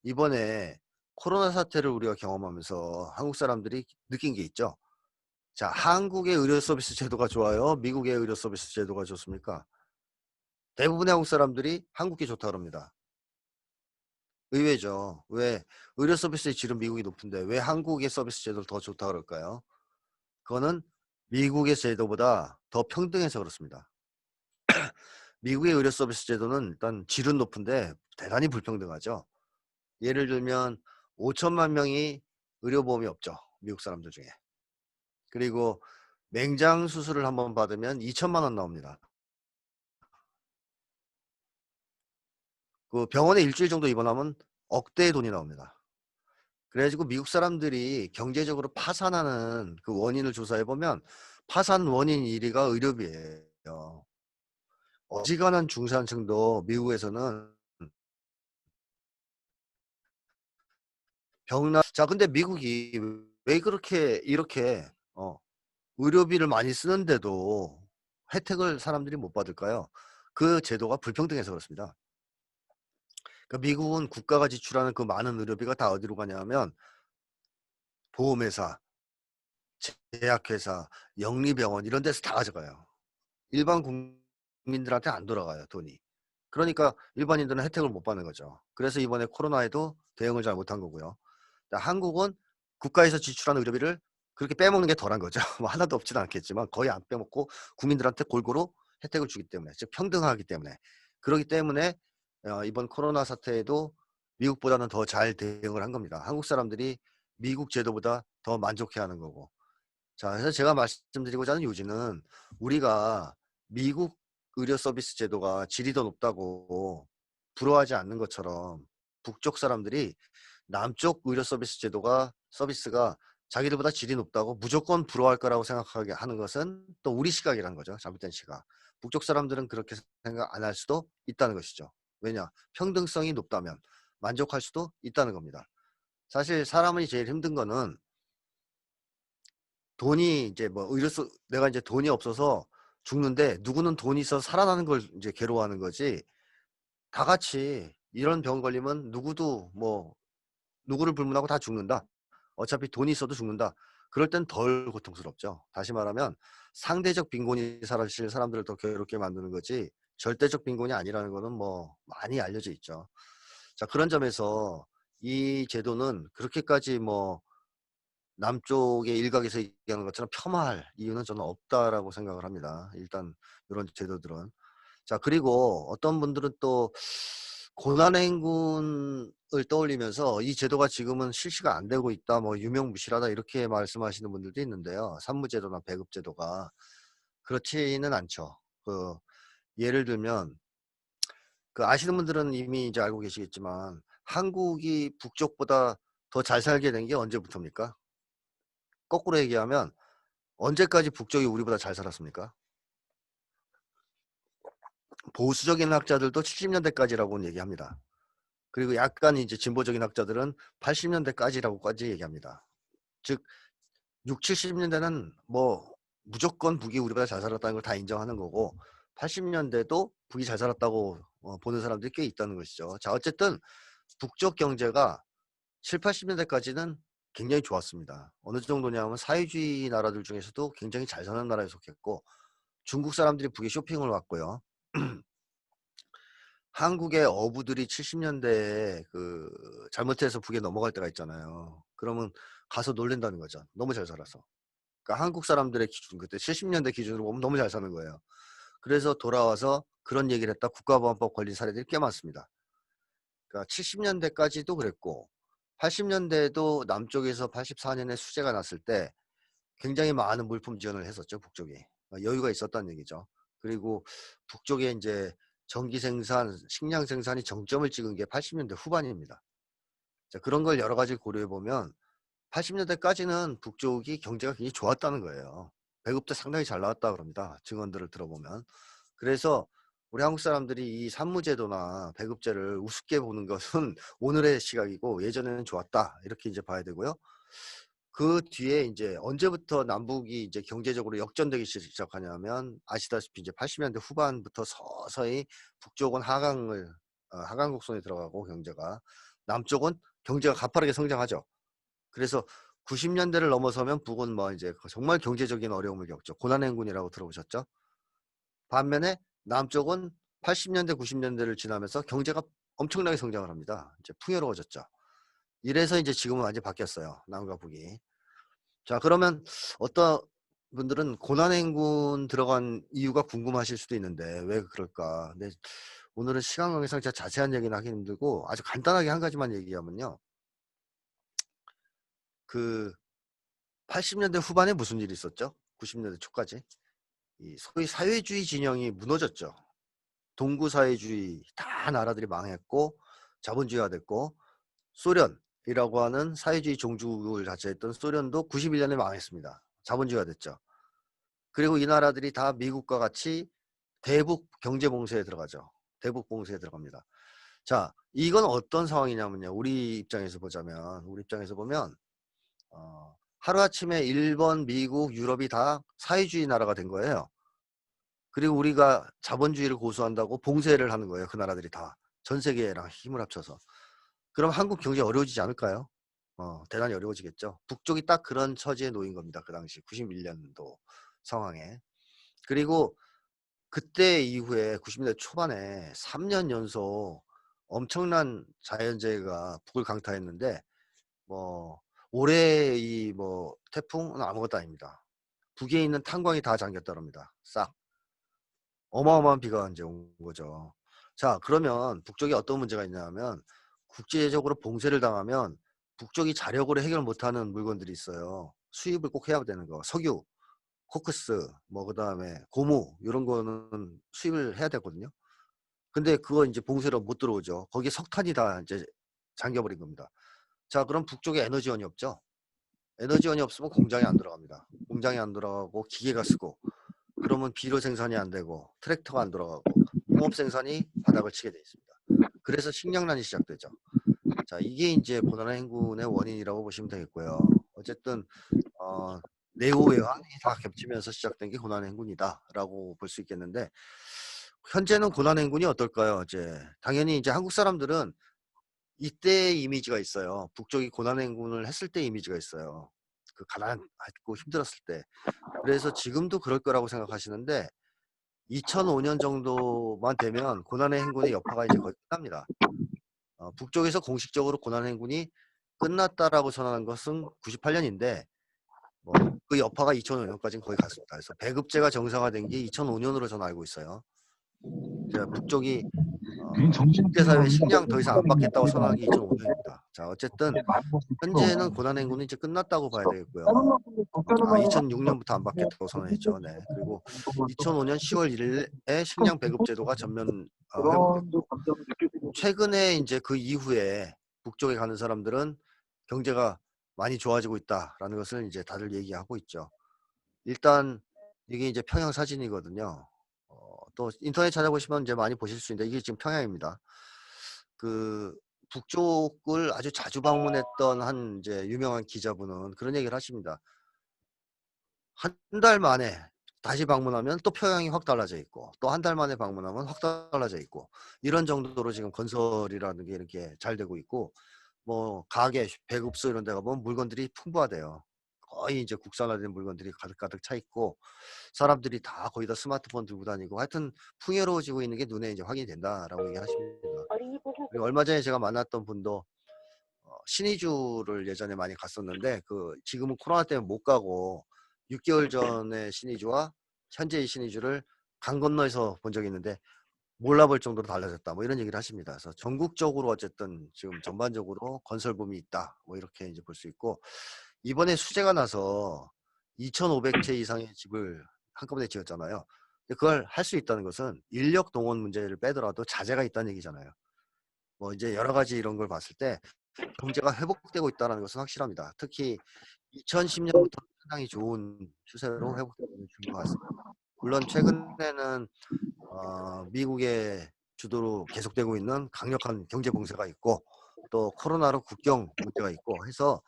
이번에 코로나 사태를 우리가 경험하면서 한국 사람들이 느낀 게 있죠. 자, 한국의 의료 서비스 제도가 좋아요? 미국의 의료 서비스 제도가 좋습니까? 대부분의 한국 사람들이 한국이 좋다 그럽니다. 의외죠. 왜 의료 서비스의 질은 미국이 높은데 왜 한국의 서비스 제도를 더 좋다 그럴까요? 그거는 미국의 제도보다 더 평등해서 그렇습니다. 미국의 의료 서비스 제도는 일단 질은 높은데 대단히 불평등하죠. 예를 들면 5천만 명이 의료보험이 없죠. 미국 사람들 중에. 그리고 맹장 수술을 한번 받으면 2천만 원 나옵니다. 그 병원에 일주일 정도 입원하면 억대의 돈이 나옵니다. 그래가지고 미국 사람들이 경제적으로 파산하는 그 원인을 조사해 보면 파산 원인 1위가 의료비예요. 어지간한 중산층도 미국에서는 자, 근데 미국이 왜 그렇게 이렇게 의료비를 많이 쓰는데도 혜택을 사람들이 못 받을까요? 그 제도가 불평등해서 그렇습니다. 그러니까 미국은 국가가 지출하는 그 많은 의료비가 다 어디로 가냐면 보험회사, 제약회사, 영리병원 이런 데서 다 가져가요. 일반 국민들한테 안 돌아가요, 돈이. 그러니까 일반인들은 혜택을 못 받는 거죠. 그래서 이번에 코로나에도 대응을 잘 못한 거고요. 한국은 국가에서 지출하는 의료비를 그렇게 빼먹는 게 덜한 거죠. 뭐 하나도 없지는 않겠지만 거의 안 빼먹고 국민들한테 골고루 혜택을 주기 때문에, 즉 평등하기 때문에. 그렇기 때문에 이번 코로나 사태에도 미국보다는 더 잘 대응을 한 겁니다. 한국 사람들이 미국 제도보다 더 만족해하는 거고. 자, 그래서 제가 말씀드리고자 하는 요지는 우리가 미국 의료 서비스 제도가 질이 더 높다고 부러워하지 않는 것처럼 북쪽 사람들이 남쪽 의료 서비스 서비스가 자기들보다 질이 높다고 무조건 부러워할 거라고 생각하게 하는 것은 또 우리 시각이라는 거죠. 잘못된 시각. 북쪽 사람들은 그렇게 생각 안 할 수도 있다는 것이죠. 왜냐? 평등성이 높다면 만족할 수도 있다는 겁니다. 사실 사람이 제일 힘든 거는 돈이 이제 뭐 내가 이제 돈이 없어서 죽는데 누구는 돈이 있어서 살아나는 걸 이제 괴로워하는 거지. 다 같이 이런 병 걸리면 누구도 뭐 누구를 불문하고 다 죽는다. 어차피 돈이 있어도 죽는다. 그럴 땐 덜 고통스럽죠. 다시 말하면 상대적 빈곤이 사실 사람들을 더 괴롭게 만드는 거지 절대적 빈곤이 아니라는 거는 뭐 많이 알려져 있죠. 자, 그런 점에서 이 제도는 그렇게까지 뭐 남쪽의 일각에서 얘기하는 것처럼 폄하할 이유는 저는 없다라고 생각을 합니다. 일단 이런 제도들은. 자, 그리고 어떤 분들은 또 고난의 행군을 떠올리면서 이 제도가 지금은 실시가 안 되고 있다, 뭐 유명무실하다 이렇게 말씀하시는 분들도 있는데요. 산무제도나 배급제도가 그렇지는 않죠. 예를 들면 아시는 분들은 이미 이제 알고 계시겠지만 한국이 북쪽보다 더 잘 살게 된 게 언제부터입니까? 거꾸로 얘기하면 언제까지 북쪽이 우리보다 잘 살았습니까? 보수적인 학자들도 70년대까지라고 얘기합니다. 그리고 약간 이제 진보적인 학자들은 80년대까지라고까지 얘기합니다. 즉 6, 70년대는 뭐 무조건 북이 우리보다 잘 살았다는 걸 다 인정하는 거고 80년대도 북이 잘 살았다고 보는 사람들이 꽤 있다는 것이죠. 자, 어쨌든 북쪽 경제가 7, 80년대까지는 굉장히 좋았습니다. 어느 정도냐면 사회주의 나라들 중에서도 굉장히 잘 사는 나라에 속했고 중국 사람들이 북에 쇼핑을 왔고요. 한국의 어부들이 70년대에 그 잘못해서 북에 넘어갈 때가 있잖아요. 그러면 가서 놀랜다는 거죠. 너무 잘 살아서. 그러니까 한국 사람들의 기준, 그때 70년대 기준으로 보면 너무 잘 사는 거예요. 그래서 돌아와서 그런 얘기를 했다 국가보안법 걸린 사례들이 꽤 많습니다. 그러니까 70년대까지도 그랬고 80년대에도 남쪽에서 84년에 수재가 났을 때 굉장히 많은 물품 지원을 했었죠. 북쪽이. 여유가 있었다는 얘기죠. 그리고 북쪽에 이제 전기 생산, 식량 생산이 정점을 찍은 게 80년대 후반입니다. 자, 그런 걸 여러 가지 고려해 보면 80년대까지는 북쪽이 경제가 굉장히 좋았다는 거예요. 배급도 상당히 잘 나왔다 그럽니다. 증언들을 들어보면. 그래서 우리 한국 사람들이 이 산무제도나 배급제를 우습게 보는 것은 오늘의 시각이고 예전에는 좋았다 이렇게 이제 봐야 되고요. 그 뒤에 이제 언제부터 남북이 이제 경제적으로 역전되기 시작하냐면 아시다시피 이제 80년대 후반부터 서서히 북쪽은 하강 곡선에 들어가고 경제가 남쪽은 경제가 가파르게 성장하죠. 그래서 90년대를 넘어서면 북은 뭐 이제 정말 경제적인 어려움을 겪죠. 고난행군이라고 들어보셨죠? 반면에 남쪽은 80년대, 90년대를 지나면서 경제가 엄청나게 성장을 합니다. 이제 풍요로워졌죠. 이래서 이제 지금은 완전히 바뀌었어요. 남과 북이. 자, 그러면 어떤 분들은 고난행군 들어간 이유가 궁금하실 수도 있는데 왜 그럴까? 근데 오늘은 시간 관계상 제가 자세한 얘기는 하기 힘들고 아주 간단하게 한 가지만 얘기하면요. 그 80년대 후반에 무슨 일이 있었죠? 90년대 초까지. 이 소위 사회주의 진영이 무너졌죠. 동구 사회주의 다 나라들이 망했고 자본주의화 됐고 소련이라고 하는 사회주의 종주국을 자처했던 소련도 91년에 망했습니다. 자본주의화 됐죠. 그리고 이 나라들이 다 미국과 같이 대북 경제 봉쇄에 들어가죠. 대북 봉쇄에 들어갑니다. 자, 이건 어떤 상황이냐면요. 우리 입장에서 보면 하루아침에 일본, 미국, 유럽이 다 사회주의 나라가 된 거예요. 그리고 우리가 자본주의를 고수한다고 봉쇄를 하는 거예요. 그 나라들이 다. 전 세계랑 힘을 합쳐서. 그럼 한국 경제 어려워지지 않을까요? 대단히 어려워지겠죠. 북쪽이 딱 그런 처지에 놓인 겁니다. 그 당시 91년도 상황에. 그리고 그때 이후에 90년대 초반에 3년 연속 엄청난 자연재해가 북을 강타했는데 뭐 올해 이 뭐 태풍은 아무것도 아닙니다. 북에 있는 탄광이 다 잠겼다 그럽니다. 싹. 어마어마한 비가 이제 온 거죠. 자, 그러면 북쪽에 어떤 문제가 있냐면 국제적으로 봉쇄를 당하면 북쪽이 자력으로 해결 못하는 물건들이 있어요. 수입을 꼭 해야 되는 거. 석유, 코크스, 뭐 그다음에 고무 이런 거는 수입을 해야 되거든요. 근데 그거 이제 봉쇄로 못 들어오죠. 거기에 석탄이 다 이제 잠겨버린 겁니다. 자, 그럼 북쪽에 에너지원이 없죠. 에너지원이 없으면 공장이 안 들어갑니다. 공장이 안 들어가고 기계가 쓰고 그러면 비료 생산이 안 되고 트랙터가 안 들어가고 농업 생산이 바닥을 치게 돼 있습니다. 그래서 식량난이 시작되죠. 자, 이게 이제 고난행군의 원인이라고 보시면 되겠고요. 어쨌든 내후외환이 다 겹치면서 시작된 게 고난행군이다라고 볼 수 있겠는데 현재는 고난행군이 어떨까요? 이제 당연히 이제 한국 사람들은 이때 이미지가 있어요. 북쪽이 고난행군을 했을 때 이미지가 있어요. 그 가난하고 힘들었을 때. 그래서 지금도 그럴 거라고 생각하시는데 2005년 정도만 되면 고난의 행군의 여파가 이제 거의 끝납니다. 북쪽에서 공식적으로 고난의 행군이 끝났다라고 선언한 것은 98년인데 그 여파가 2005년까지는 거의 갔습니다. 그래서 배급제가 정상화된 게 2005년으로 저는 알고 있어요. 북쪽이 국제사회 식량 더 이상 안 받겠다고 선언한 게 2005년입니다. 자, 어쨌든 현재는 고난행군은 이제 끝났다고 봐야 되겠고요. 2006년부터 안 받겠다고 선언했죠. 네. 그리고 2005년 10월 1일에 식량 배급 제도가 전면 회복됐고 최근에 이제 그 이후에 북쪽에 가는 사람들은 경제가 많이 좋아지고 있다라는 것을 이제 다들 얘기하고 있죠. 일단 이게 이제 평양 사진이거든요. 또 인터넷 찾아보시면 이제 많이 보실 수 있는데 이게 지금 평양입니다. 그 북쪽을 아주 자주 방문했던 한 이제 유명한 기자분은 그런 얘기를 하십니다. 한 달 만에 다시 방문하면 또 표양이 확 달라져 있고 또 한 달 만에 방문하면 확 달라져 있고 이런 정도로 지금 건설이라는 게 이렇게 잘 되고 있고 뭐 가게, 배급소 이런 데 가보면 물건들이 풍부하대요. 거의 이제 국산화된 물건들이 가득가득 차 있고 사람들이 다 거의 다 스마트폰 들고 다니고 하여튼 풍요로워지고 있는 게 눈에 이제 확인이 된다라고 얘기하십니다. 그리고 얼마 전에 제가 만났던 분도 신의주를 예전에 많이 갔었는데 그 지금은 코로나 때문에 못 가고 6개월 전에 신의주와 현재의 신의주를 강 건너에서 본 적이 있는데 몰라볼 정도로 달라졌다 뭐 이런 얘기를 하십니다. 그래서 전국적으로 어쨌든 지금 전반적으로 건설 붐이 있다 뭐 이렇게 이제 볼 수 있고 이번에 수재가 나서 2,500채 이상의 집을 한꺼번에 지었잖아요. 근데 그걸 할 수 있다는 것은 인력 동원 문제를 빼더라도 자재가 있다는 얘기잖아요. 뭐 이제 여러 가지 이런 걸 봤을 때 경제가 회복되고 있다는 것은 확실합니다. 특히 2010년부터 상당히 좋은 추세로 회복되고 있는 중인 것 같습니다. 물론 최근에는 미국의 주도로 계속되고 있는 강력한 경제 봉쇄가 있고 또 코로나로 국경 문제가 있고 해서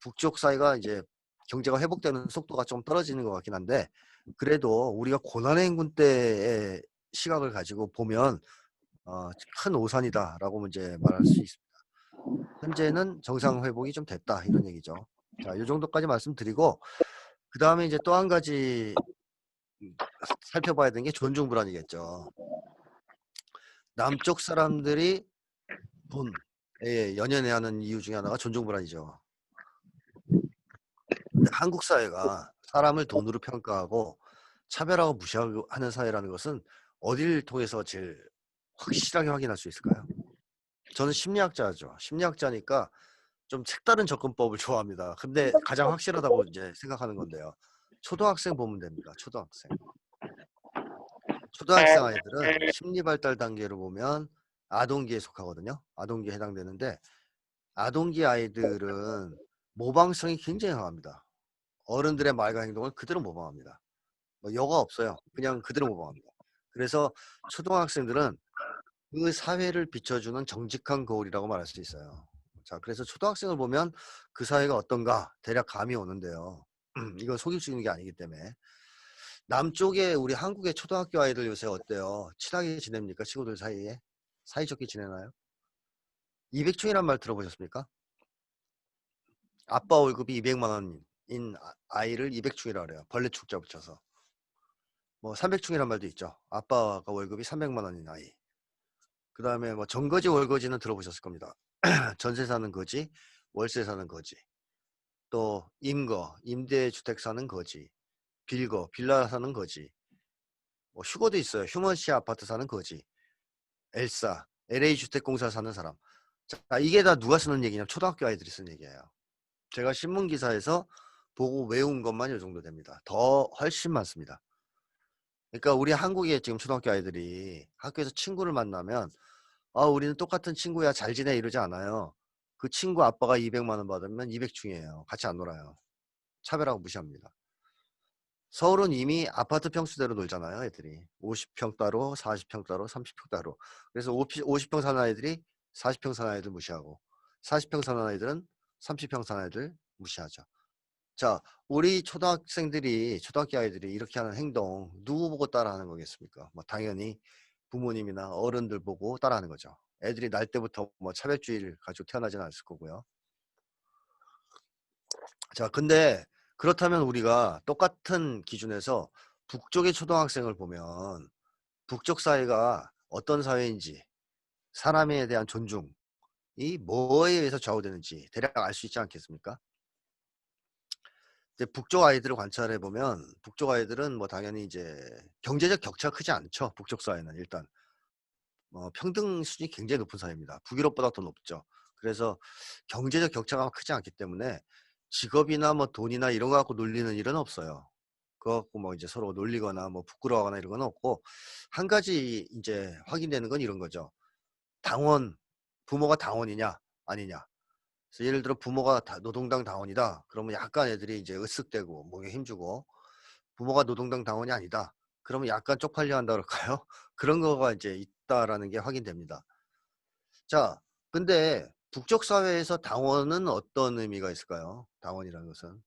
북쪽 사이가 이제 경제가 회복되는 속도가 좀 떨어지는 것 같긴 한데 그래도 우리가 고난의 행군 때의 시각을 가지고 보면 큰 오산이다라고 이제 말할 수 있습니다. 현재는 정상 회복이 좀 됐다 이런 얘기죠. 자, 이 정도까지 말씀드리고 그 다음에 이제 또 한 가지 살펴봐야 되는 게 존중불안이겠죠. 남쪽 사람들이 돈에 연연해하는 이유 중에 하나가 존중불안이죠. 근데 한국 사회가 사람을 돈으로 평가하고 차별하고 무시하는 사회라는 것은 어디를 통해서 제일 확실하게 확인할 수 있을까요? 저는 심리학자죠. 심리학자니까 좀 색다른 접근법을 좋아합니다. 근데 가장 확실하다고 이제 생각하는 건데요. 초등학생 보면 됩니다. 초등학생. 초등학생 아이들은 심리 발달 단계로 보면 아동기에 속하거든요. 아동기에 해당되는데 아동기 아이들은 모방성이 굉장히 강합니다. 어른들의 말과 행동을 그대로 모방합니다. 뭐 여과 없어요. 그냥 그대로 모방합니다. 그래서 초등학생들은 그 사회를 비춰주는 정직한 거울이라고 말할 수 있어요. 자, 그래서 초등학생을 보면 그 사회가 어떤가 대략 감이 오는데요. 이건 속일 수 있는 게 아니기 때문에. 남쪽에 우리 한국의 초등학교 아이들 요새 어때요? 친하게 지냅니까? 친구들 사이에? 사이좋게 지내나요? 200충이란 말 들어보셨습니까? 아빠 월급이 200만 원인 아이를 200충이라고 그래요. 벌레 축자 붙여서. 뭐 300충이란 말도 있죠. 아빠가 월급이 300만 원인 아이. 그 다음에 뭐 전거지 월거지는 들어보셨을 겁니다. 전세 사는 거지, 월세 사는 거지, 또 임거, 임대주택 사는 거지, 빌거, 빌라 사는 거지, 뭐 휴거도 있어요. 휴먼시 아파트 사는 거지, 엘사, LA 주택공사 사는 사람. 자, 이게 다 누가 쓰는 얘기냐면 초등학교 아이들이 쓰는 얘기예요. 제가 신문 기사에서 보고 외운 것만 이 정도 됩니다. 더 훨씬 많습니다. 그러니까 우리 한국의 지금 초등학교 아이들이 학교에서 친구를 만나면 우리는 똑같은 친구야 잘 지내 이러지 않아요. 그 친구 아빠가 200만 원 받으면 200충이에요. 같이 안 놀아요. 차별하고 무시합니다. 서울은 이미 아파트 평수대로 놀잖아요. 애들이 50평 따로 40평 따로 30평 따로. 그래서 50평 사는 아이들이 40평 사는 아이들 무시하고 40평 사는 아이들은 30평 사는 아이들 무시하죠. 자, 우리 초등학교 아이들이 이렇게 하는 행동 누구 보고 따라하는 거겠습니까? 뭐 당연히 부모님이나 어른들 보고 따라하는 거죠. 애들이 날 때부터 뭐 차별주의를 가지고 태어나지는 않을 거고요. 자, 근데 그렇다면 우리가 똑같은 기준에서 북쪽의 초등학생을 보면 북쪽 사회가 어떤 사회인지 사람에 대한 존중이 뭐에 의해서 좌우되는지 대략 알 수 있지 않겠습니까? 이제 북쪽 아이들을 관찰해 보면 북쪽 아이들은 뭐 당연히 이제 경제적 격차가 크지 않죠. 북쪽 사회는 일단 평등 수준이 굉장히 높은 사회입니다. 북유럽보다 더 높죠. 그래서 경제적 격차가 크지 않기 때문에 직업이나 뭐 돈이나 이런 거 갖고 놀리는 일은 없어요. 그거 갖고 뭐 이제 서로 놀리거나 뭐 부끄러워하거나 이런 건 없고 한 가지 이제 확인되는 건 이런 거죠. 부모가 당원이냐 아니냐. 그래서 예를 들어 부모가 노동당 당원이다. 그러면 약간 애들이 이제 으쓱대고 목에 힘주고 부모가 노동당 당원이 아니다. 그러면 약간 쪽팔려 한다 그럴까요? 그런 거가 이제 있다라는 게 확인됩니다. 자, 근데 북쪽 사회에서 당원은 어떤 의미가 있을까요? 당원이라는 것은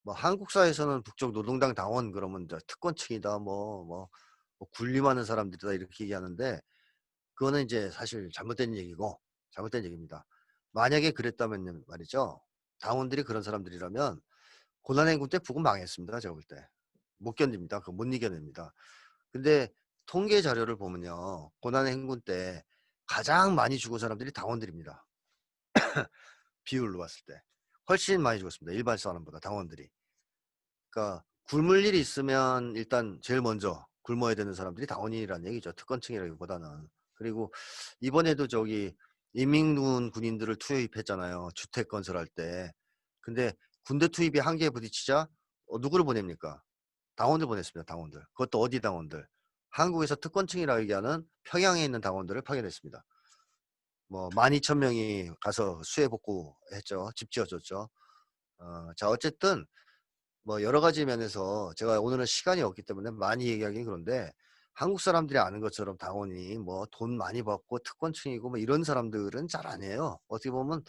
뭐 한국 사회에서는 북쪽 노동당 당원 그러면 이제 특권층이다 뭐 군림하는 사람들이다 이렇게 얘기하는데 그거는 이제 사실 잘못된 얘기고 잘못된 얘기입니다. 만약에 그랬다면 말이죠. 당원들이 그런 사람들이라면 고난행군 때 북은 망했습니다. 제가 볼 때. 못 견딥니다. 그거 못 이겨냅니다. 근데 통계 자료를 보면요. 고난행군 때 가장 많이 죽은 사람들이 당원들입니다. 비율로 봤을 때. 훨씬 많이 죽었습니다. 일반 사람보다 당원들이. 그러니까 굶을 일이 있으면 일단 제일 먼저 굶어야 되는 사람들이 당원이라는 얘기죠. 특권층이라기보다는. 그리고 이번에도 저기 인민군 군인들을 투입했잖아요. 주택 건설할 때. 근데 군대 투입이 한계에 부딪히자 누구를 보냅니까? 당원들 보냈습니다. 당원들. 그것도 어디 당원들? 한국에서 특권층이라고 얘기하는 평양에 있는 당원들을 파견했습니다. 뭐 12,000명이 가서 수해 복구했죠. 집 지어줬죠. 자 어쨌든 뭐 여러 가지 면에서 제가 오늘은 시간이 없기 때문에 많이 얘기하긴 그런데 한국 사람들이 아는 것처럼 당원이 뭐 돈 많이 받고 특권층이고 뭐 이런 사람들은 잘 안 해요. 어떻게 보면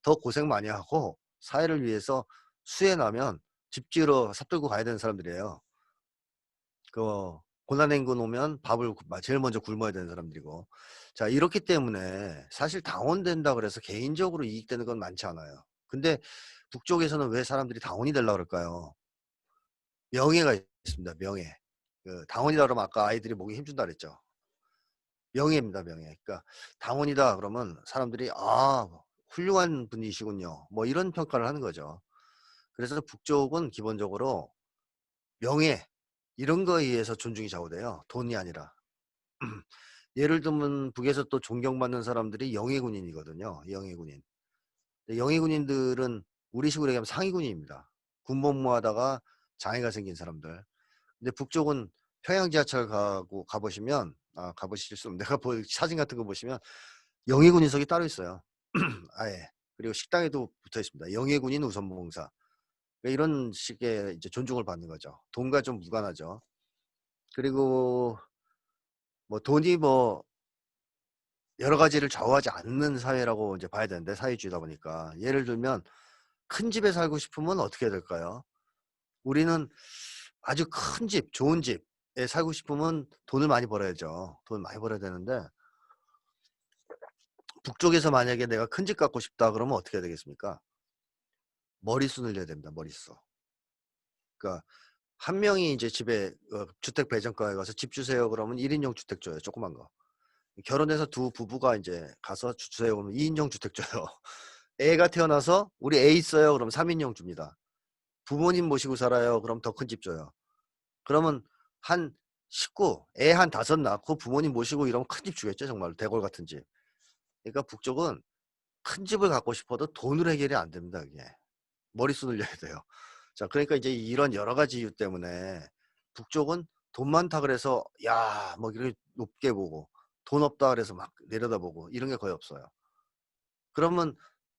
더 고생 많이 하고 사회를 위해서 수해 나면 집 지으러 삽들고 가야 되는 사람들이에요. 그 고난행군 오면 밥을 제일 먼저 굶어야 되는 사람들이고. 자 이렇기 때문에 사실 당원 된다 그래서 개인적으로 이익되는 건 많지 않아요. 근데 북쪽에서는 왜 사람들이 당원이 되려고 그럴까요? 명예가 있습니다. 명예. 그 당원이다 그러면 아까 아이들이 목에 힘준다 그랬죠. 명예입니다. 명예. 그러니까 당원이다 그러면 사람들이 아 훌륭한 분이시군요. 뭐 이런 평가를 하는 거죠. 그래서 북쪽은 기본적으로 명예 이런 거에 의해서 존중이 좌우돼요. 돈이 아니라. 예를 들면 북에서 또 존경받는 사람들이 영해군인이거든요. 영해군인. 영해군인들은 우리식으로 얘기하면 상위군인입니다. 군복무하다가 장애가 생긴 사람들. 근데 북쪽은 평양 지하철 가보시면 가보실 수 없는 내가 사진 같은 거 보시면 영해군 인석이 따로 있어요. 아예. 그리고 식당에도 붙어 있습니다. 영해군인 우선봉사. 이런 식의 이제 존중을 받는 거죠. 돈과 좀 무관하죠. 그리고 뭐 돈이 뭐 여러 가지를 좌우하지 않는 사회라고 이제 봐야 되는데 사회주의다 보니까 예를 들면 큰 집에 살고 싶으면 어떻게 해야 될까요? 우리는 아주 큰 집, 좋은 집에 살고 싶으면 돈을 많이 벌어야죠. 돈을 많이 벌어야 되는데 북쪽에서 만약에 내가 큰 집 갖고 싶다 그러면 어떻게 해야 되겠습니까? 머리수 늘려야 됩니다. 머리수. 그러니까 한 명이 이제 집에 주택 배정가에 가서 집 주세요 그러면 1인용 주택 줘요. 조그만 거. 결혼해서 두 부부가 이제 가서 주세요 그러면 2인용 주택 줘요. 애가 태어나서 우리 애 있어요 그럼 3인용 줍니다. 부모님 모시고 살아요 그럼 더 큰 집 줘요. 그러면 한 식구, 애 한 5 낳고 부모님 모시고 이러면 큰 집 주겠죠. 정말 대골 같은 집. 그러니까 북쪽은 큰 집을 갖고 싶어도 돈으로 해결이 안 됩니다. 그게. 머리수 늘려야 돼요. 자, 그러니까 이제 이런 여러 가지 이유 때문에 북쪽은 돈 많다 그래서 야, 뭐 이렇게 높게 보고 돈 없다 그래서 막 내려다보고 이런 게 거의 없어요. 그러면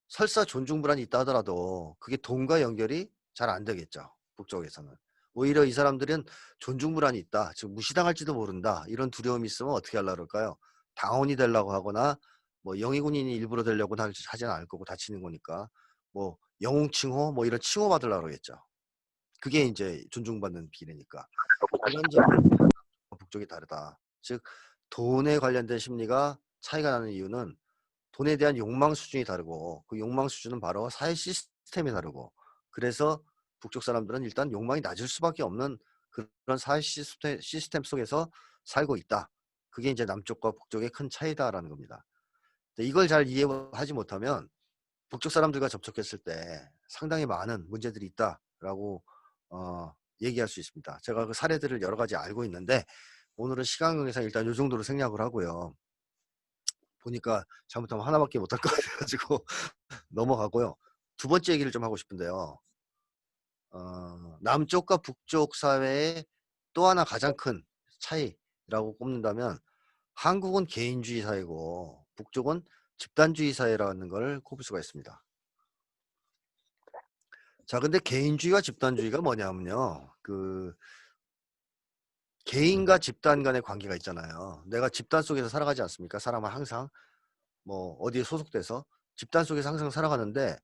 설사 존중불안이 있다 하더라도 그게 돈과 연결이 잘 안 되겠죠. 북쪽에서는. 오히려 이 사람들은 존중불안이 있다. 즉 무시당할지도 모른다. 이런 두려움이 있으면 어떻게 하려고 그럴까요? 당원이 되려고 하거나 뭐 영희군인이 일부러 되려고 하지는 않을 거고 다치는 거니까 뭐 영웅칭호 뭐 이런 칭호 받으려고 그러겠죠. 그게 이제 존중받는 비례니까. 이런 점은 북쪽이 다르다. 즉 돈에 관련된 심리가 차이가 나는 이유는 돈에 대한 욕망 수준이 다르고 그 욕망 수준은 바로 사회 시스템이 다르고 그래서 북쪽 사람들은 일단 욕망이 낮을 수밖에 없는 그런 사회 시스템 속에서 살고 있다. 그게 이제 남쪽과 북쪽의 큰 차이다라는 겁니다. 이걸 잘 이해하지 못하면 북쪽 사람들과 접촉했을 때 상당히 많은 문제들이 있다라고 얘기할 수 있습니다. 제가 그 사례들을 여러 가지 알고 있는데 오늘은 시간 관계상 일단 이 정도로 생략을 하고요. 보니까 잘못하면 하나밖에 못할 것 같아가지고 넘어가고요. 두 번째 얘기를 좀 하고 싶은데요. 남쪽과 북쪽 사회의 또 하나 가장 큰 차이라고 꼽는다면 한국은 개인주의 사회고 북쪽은 집단주의 사회라는 걸 꼽을 수가 있습니다. 자, 근데 개인주의와 집단주의가 뭐냐면요. 그 개인과 집단 간의 관계가 있잖아요. 내가 집단 속에서 살아가지 않습니까? 사람은 항상 뭐 어디에 소속돼서 집단 속에서 항상 살아가는데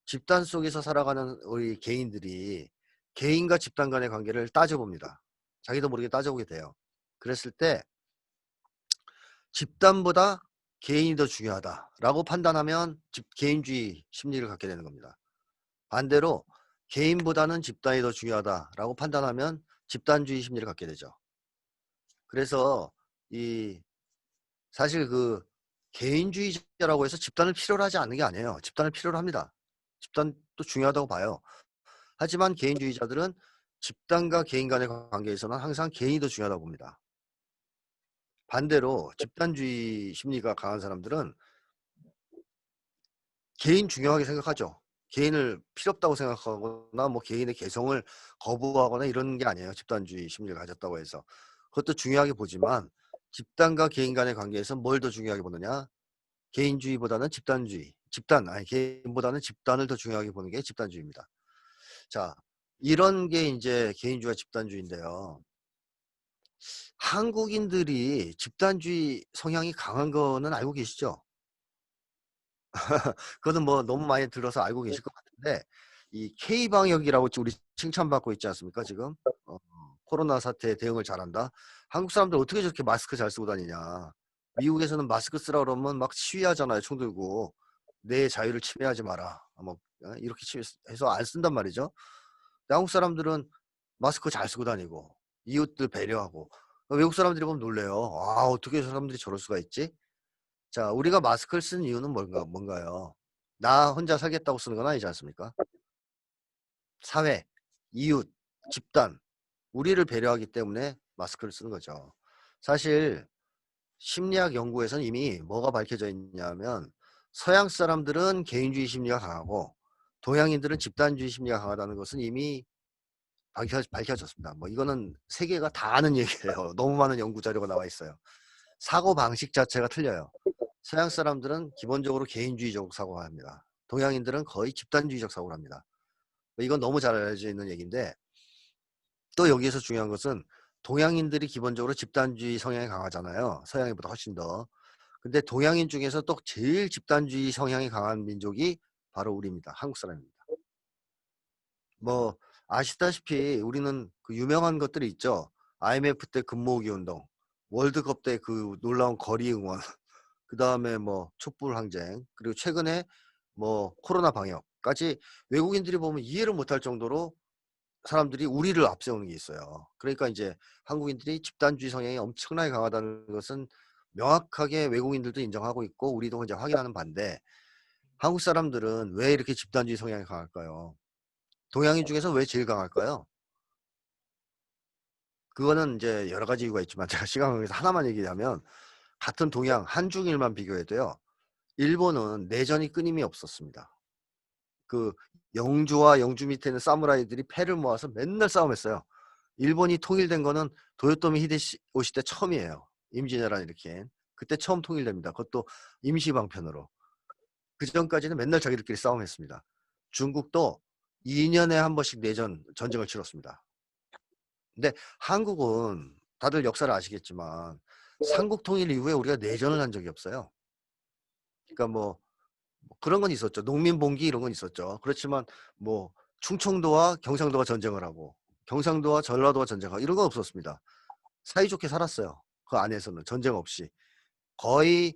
집단 속에서 살아가는 우리 개인들이 개인과 집단 간의 관계를 따져봅니다. 자기도 모르게 따져보게 돼요. 그랬을 때 집단보다 개인이 더 중요하다라고 판단하면 개인주의 심리를 갖게 되는 겁니다. 반대로 개인보다는 집단이 더 중요하다라고 판단하면 집단주의 심리를 갖게 되죠. 그래서 사실 그 개인주의자라고 해서 집단을 필요로 하지 않는 게 아니에요. 집단을 필요로 합니다. 집단도 중요하다고 봐요. 하지만 개인주의자들은 집단과 개인 간의 관계에서는 항상 개인이 더 중요하다고 봅니다. 반대로 집단주의 심리가 강한 사람들은 개인 중요하게 생각하죠. 개인을 필요 없다고 생각하거나 뭐 개인의 개성을 거부하거나 이런 게 아니에요. 집단주의 심리를 가졌다고 해서. 그것도 중요하게 보지만 집단과 개인 간의 관계에서 뭘 더 중요하게 보느냐? 개인주의보다는 집단주의. 개인보다는 집단을 더 중요하게 보는 게 집단주의입니다. 자, 이런 게 이제 개인주의와 집단주의인데요. 한국인들이 집단주의 성향이 강한 거는 알고 계시죠? 그거는 뭐 너무 많이 들어서 알고 계실 것 같은데, 이 K방역이라고 우리 칭찬받고 있지 않습니까, 지금? 코로나 사태에 대응을 잘한다. 한국 사람들 어떻게 저렇게 마스크 잘 쓰고 다니냐. 미국에서는 마스크 쓰라 그러면 막 시위하잖아요, 총 들고. 내 자유를 침해하지 마라. 뭐 이렇게 해서 안 쓴단 말이죠. 근데 한국 사람들은 마스크 잘 쓰고 다니고 이웃들 배려하고, 외국 사람들이 보면 놀래요. 아, 어떻게 사람들이 저럴 수가 있지? 자, 우리가 마스크를 쓴 이유는 뭔가요? 나 혼자 살겠다고 쓰는 건 아니지 않습니까? 사회, 이웃, 집단, 우리를 배려하기 때문에 마스크를 쓰는 거죠. 사실 심리학 연구에서는 이미 뭐가 밝혀져 있냐면, 서양 사람들은 개인주의 심리가 강하고 동양인들은 집단주의 심리가 강하다는 것은 이미 밝혀졌습니다. 뭐 이거는 세계가 다 아는 얘기예요. 너무 많은 연구 자료가 나와 있어요. 사고 방식 자체가 틀려요. 서양 사람들은 기본적으로 개인주의적 사고를 합니다. 동양인들은 거의 집단주의적 사고를 합니다. 이건 너무 잘 알려져 있는 얘기인데, 또 여기에서 중요한 것은 동양인들이 기본적으로 집단주의 성향이 강하잖아요. 서양인보다 훨씬 더. 근데 동양인 중에서 또 제일 집단주의 성향이 강한 민족이 바로 우리입니다. 한국 사람입니다. 뭐 아시다시피 우리는 그 유명한 것들이 있죠. IMF 때 금모으기 운동, 월드컵 때 그 놀라운 거리 응원, 그 다음에 뭐 촛불 항쟁, 그리고 최근에 뭐 코로나 방역까지 외국인들이 보면 이해를 못할 정도로 사람들이 우리를 앞세우는 게 있어요. 그러니까 이제 한국인들이 집단주의 성향이 엄청나게 강하다는 것은 명확하게 외국인들도 인정하고 있고 우리도 이제 확인하는 반대, 한국 사람들은 왜 이렇게 집단주의 성향이 강할까요? 동양인 중에서 왜 제일 강할까요? 그거는 이제 여러 가지 이유가 있지만 제가 시간 관계에서 하나만 얘기하면, 같은 동양 한중일만 비교해도요, 일본은 내전이 끊임이 없었습니다. 그 영주와 영주 밑에 있는 사무라이들이 패를 모아서 맨날 싸움했어요. 일본이 통일된 거는 도요토미 히데요시 때 처음이에요. 임진왜란 이렇게. 그때 처음 통일됩니다. 그것도 임시방편으로. 그 전까지는 맨날 자기들끼리 싸움했습니다. 중국도 2년에 한 번씩 전쟁을 치렀습니다. 근데 한국은 다들 역사를 아시겠지만 삼국 통일 이후에 우리가 내전을 한 적이 없어요. 그러니까 뭐 그런 건 있었죠. 농민봉기 이런 건 있었죠. 그렇지만 뭐 충청도와 경상도가 전쟁을 하고 경상도와 전라도가 전쟁하고 이런 건 없었습니다. 사이좋게 살았어요. 그 안에서는 전쟁 없이. 거의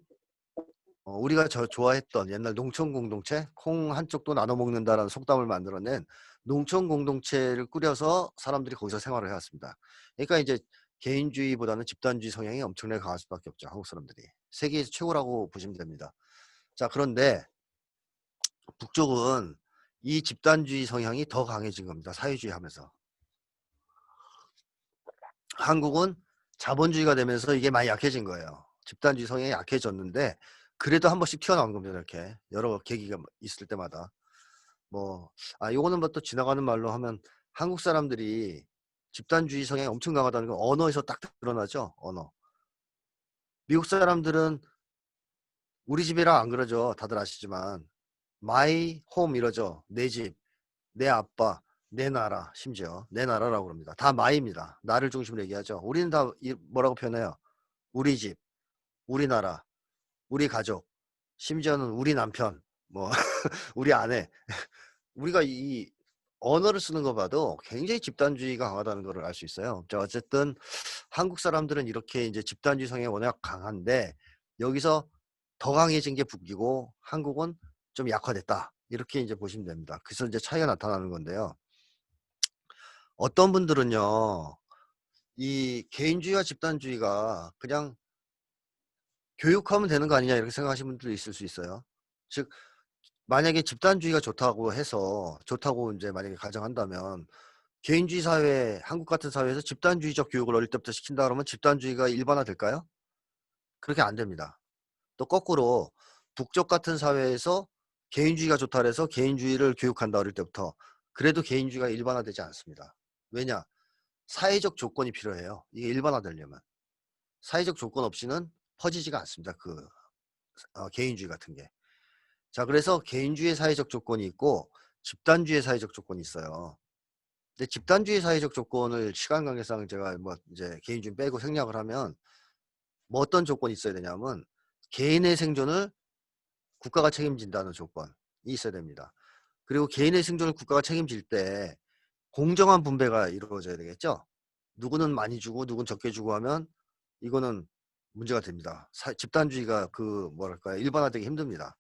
우리가 좋아했던 옛날 농촌 공동체, 콩 한쪽도 나눠 먹는다라는 속담을 만들어낸 농촌 공동체를 꾸려서 사람들이 거기서 생활을 해왔습니다. 그러니까 이제 개인주의보다는 집단주의 성향이 엄청나게 강할 수밖에 없죠. 한국 사람들이. 세계에서 최고라고 보시면 됩니다. 자, 그런데 북쪽은 이 집단주의 성향이 더 강해진 겁니다. 사회주의 하면서. 한국은 자본주의가 되면서 이게 많이 약해진 거예요. 집단주의 성향이 약해졌는데 그래도 한 번씩 튀어나온 겁니다. 이렇게 여러 계기가 있을 때마다. 요거는 뭐 또 지나가는 말로 하면, 한국 사람들이 집단주의 성향이 엄청 강하다는 건 언어에서 딱 드러나죠. 언어. 미국 사람들은 우리 집이라 안 그러죠. 다들 아시지만 my home 이러죠. 내 집, 내 아빠, 내 나라, 심지어 내 나라라고 그럽니다. 다 my입니다. 나를 중심으로 얘기하죠. 우리는 다 뭐라고 표현해요? 우리 집, 우리나라, 우리 가족, 심지어는 우리 남편, 뭐 우리 아내. 우리가 언어를 쓰는 거 봐도 굉장히 집단주의가 강하다는 걸 알 수 있어요. 자, 어쨌든 한국 사람들은 이렇게 이제 집단주의 성향이 워낙 강한데 여기서 더 강해진 게 북이고 한국은 좀 약화됐다. 이렇게 이제 보시면 됩니다. 그래서 이제 차이가 나타나는 건데요. 어떤 분들은요, 이 개인주의와 집단주의가 그냥 교육하면 되는 거 아니냐 이렇게 생각하시는 분들도 있을 수 있어요. 즉, 만약에 집단주의가 좋다고 해서 좋다고 이제 만약에 가정한다면 개인주의 사회, 한국 같은 사회에서 집단주의적 교육을 어릴 때부터 시킨다 그러면 집단주의가 일반화될까요? 그렇게 안 됩니다. 또 거꾸로 북쪽 같은 사회에서 개인주의가 좋다 그래서 개인주의를 교육한다 어릴 때부터 그래도 개인주의가 일반화되지 않습니다. 왜냐? 사회적 조건이 필요해요. 이게 일반화되려면. 사회적 조건 없이는 퍼지지가 않습니다. 개인주의 같은 게. 자, 그래서 개인주의 사회적 조건이 있고 집단주의 사회적 조건이 있어요. 근데 집단주의 사회적 조건을 시간 관계상 제가 뭐 이제 개인주의 빼고 생략을 하면 뭐 어떤 조건이 있어야 되냐면 개인의 생존을 국가가 책임진다는 조건이 있어야 됩니다. 그리고 개인의 생존을 국가가 책임질 때 공정한 분배가 이루어져야 되겠죠. 누구는 많이 주고 누구는 적게 주고 하면 이거는 문제가 됩니다. 집단주의가 뭐랄까요, 일반화되기 힘듭니다.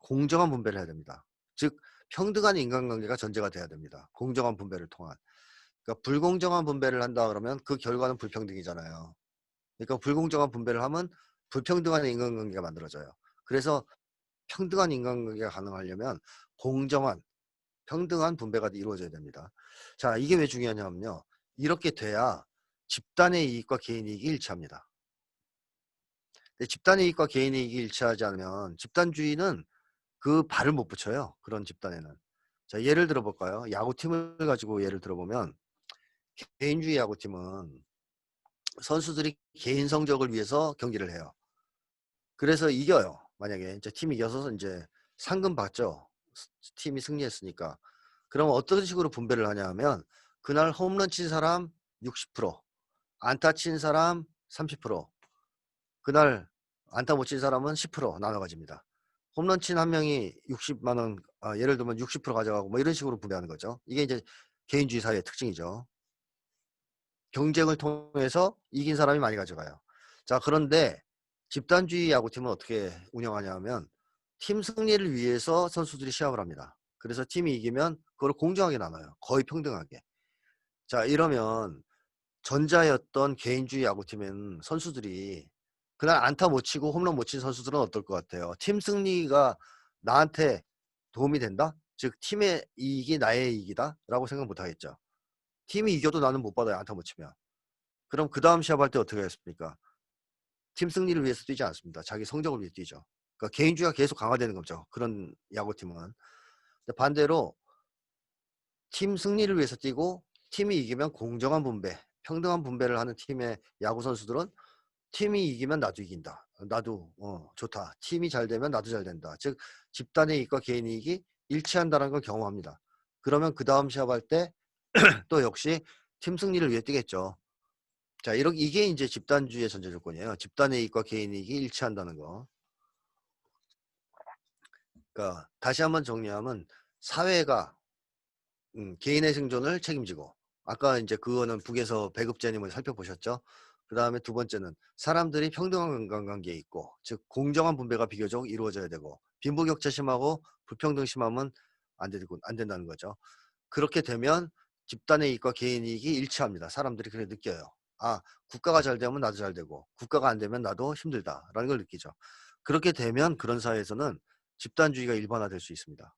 공정한 분배를 해야 됩니다. 즉 평등한 인간관계가 전제가 돼야 됩니다. 공정한 분배를 통한. 그러니까 불공정한 분배를 한다 그러면 그 결과는 불평등이잖아요. 그러니까 불공정한 분배를 하면 불평등한 인간관계가 만들어져요. 그래서 평등한 인간관계가 가능하려면 공정한 평등한 분배가 이루어져야 됩니다. 자, 이게 왜 중요하냐면요. 이렇게 돼야 집단의 이익과 개인의 이익이 일치합니다. 근데 집단의 이익과 개인의 이익이 일치하지 않으면 집단주의는 그 발을 못 붙여요. 그런 집단에는. 자, 예를 들어 볼까요? 야구팀을 가지고 예를 들어보면 개인주의 야구팀은 선수들이 개인 성적을 위해서 경기를 해요. 그래서 이겨요. 만약에 이제 팀이 이겨서 이제 상금 받죠. 팀이 승리했으니까. 그럼 어떤 식으로 분배를 하냐 하면 그날 홈런 친 사람 60%, 안타 친 사람 30%, 그날 안타 못 친 사람은 10% 나눠 가집니다. 홈런 친 한 명이 60만 원, 예를 들면 60% 가져가고 뭐 이런 식으로 분배하는 거죠. 이게 이제 개인주의 사회의 특징이죠. 경쟁을 통해서 이긴 사람이 많이 가져가요. 자, 그런데 집단주의 야구팀은 어떻게 운영하냐 하면 팀 승리를 위해서 선수들이 시합을 합니다. 그래서 팀이 이기면 그걸 공정하게 나눠요. 거의 평등하게. 자, 이러면 전자였던 개인주의 야구팀은 선수들이 그날 안타 못 치고 홈런 못 친 선수들은 어떨 것 같아요? 팀 승리가 나한테 도움이 된다? 즉 팀의 이익이 나의 이익이다? 라고 생각 못 하겠죠. 팀이 이겨도 나는 못 받아요. 안타 못 치면. 그럼 그 다음 시합할 때 어떻게 하겠습니까? 팀 승리를 위해서 뛰지 않습니다. 자기 성적을 위해 뛰죠. 그러니까 개인주의가 계속 강화되는 거죠. 그런 야구팀은. 근데 반대로 팀 승리를 위해서 뛰고 팀이 이기면 공정한 분배, 평등한 분배를 하는 팀의 야구 선수들은 팀이 이기면 나도 이긴다. 나도 좋다. 팀이 잘 되면 나도 잘 된다. 즉 집단의 이익과 개인의 이익이 일치한다는 걸 경험합니다. 그러면 그 다음 시합할 때 또 역시 팀 승리를 위해 뛰겠죠. 자, 이게 이제 집단주의의 전제 조건이에요. 집단의 이익과 개인의 이익이 일치한다는 거. 그러니까 다시 한번 정리하면 사회가 개인의 생존을 책임지고, 아까 이제 그거는 북에서 배급제님을 살펴보셨죠. 그 다음에 두 번째는 사람들이 평등한 인간관계에 있고, 즉 공정한 분배가 비교적 이루어져야 되고, 빈부격차 심하고 불평등 심하면 안 된다는 거죠. 그렇게 되면 집단의 이익과 개인의 이익이 일치합니다. 사람들이 그렇게 느껴요. 아, 국가가 잘 되면 나도 잘 되고 국가가 안 되면 나도 힘들다라는 걸 느끼죠. 그렇게 되면 그런 사회에서는 집단주의가 일반화될 수 있습니다.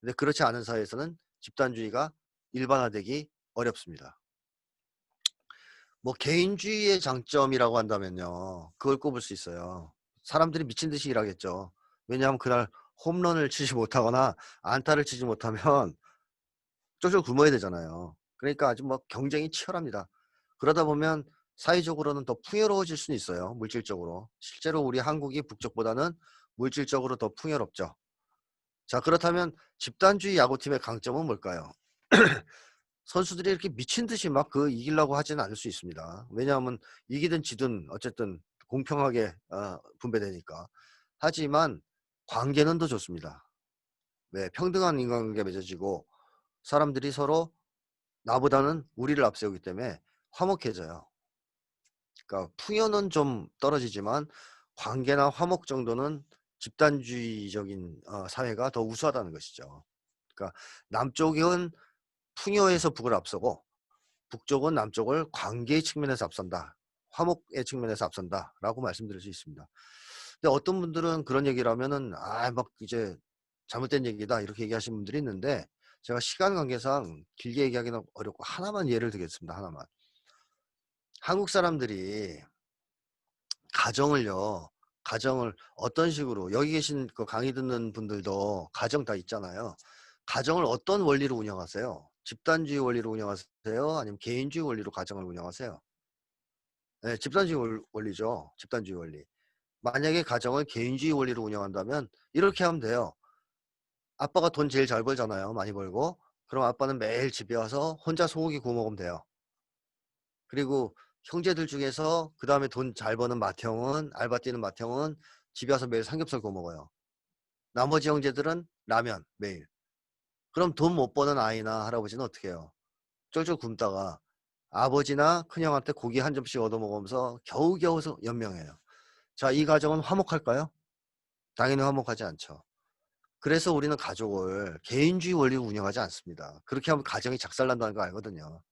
근데 그렇지 않은 사회에서는 집단주의가 일반화되기 어렵습니다. 뭐 개인주의의 장점이라고 한다면요, 그걸 꼽을 수 있어요. 사람들이 미친 듯이 일하겠죠. 왜냐하면 그날 홈런을 치지 못하거나 안타를 치지 못하면 쫄쫄 굶어야 되잖아요. 그러니까 아주 뭐 경쟁이 치열합니다. 그러다 보면 사회적으로는 더 풍요로워질 수는 있어요. 물질적으로. 실제로 우리 한국이 북쪽보다는 물질적으로 더 풍요롭죠. 자, 그렇다면 집단주의 야구팀의 강점은 뭘까요? 선수들이 이렇게 미친 듯이 막 이기려고 하지는 않을 수 있습니다. 왜냐하면 이기든 지든 어쨌든 공평하게 분배되니까. 하지만 관계는 더 좋습니다. 왜? 평등한 인간관계 맺어지고 사람들이 서로 나보다는 우리를 앞세우기 때문에 화목해져요. 그러니까 풍요는 좀 떨어지지만 관계나 화목 정도는 집단주의적인 사회가 더 우수하다는 것이죠. 그러니까 남쪽은 풍요에서 북을 앞서고 북쪽은 남쪽을 관계의 측면에서 앞선다. 화목의 측면에서 앞선다라고 말씀드릴 수 있습니다. 근데 어떤 분들은 그런 얘기를 하면은 막 이제 잘못된 얘기다 이렇게 얘기하시는 분들이 있는데 제가 시간 관계상 길게 얘기하기는 어렵고 하나만 예를 들겠습니다. 하나만. 한국 사람들이 가정을 어떤 식으로 여기 계신 그 강의 듣는 분들도 가정 다 있잖아요. 가정을 어떤 원리로 운영하세요? 집단주의 원리로 운영하세요? 아니면 개인주의 원리로 가정을 운영하세요? 네, 집단주의 원리죠. 집단주의 원리. 만약에 가정을 개인주의 원리로 운영한다면 이렇게 하면 돼요. 아빠가 돈 제일 잘 벌잖아요. 많이 벌고. 그럼 아빠는 매일 집에 와서 혼자 소고기 구워 먹으면 돼요. 그리고 형제들 중에서 그 다음에 돈 잘 버는 맏형은 알바 뛰는 맏형은 집에 와서 매일 삼겹살 구워 먹어요. 나머지 형제들은 라면 매일. 그럼 돈 못 버는 아이나 할아버지는 어떻게 해요? 쫄쫄 굶다가 아버지나 큰형한테 고기 한 점씩 얻어 먹으면서 겨우겨우 연명해요. 자, 이 가정은 화목할까요? 당연히 화목하지 않죠. 그래서 우리는 가족을 개인주의 원리로 운영하지 않습니다. 그렇게 하면 가정이 작살난다는 거 알거든요.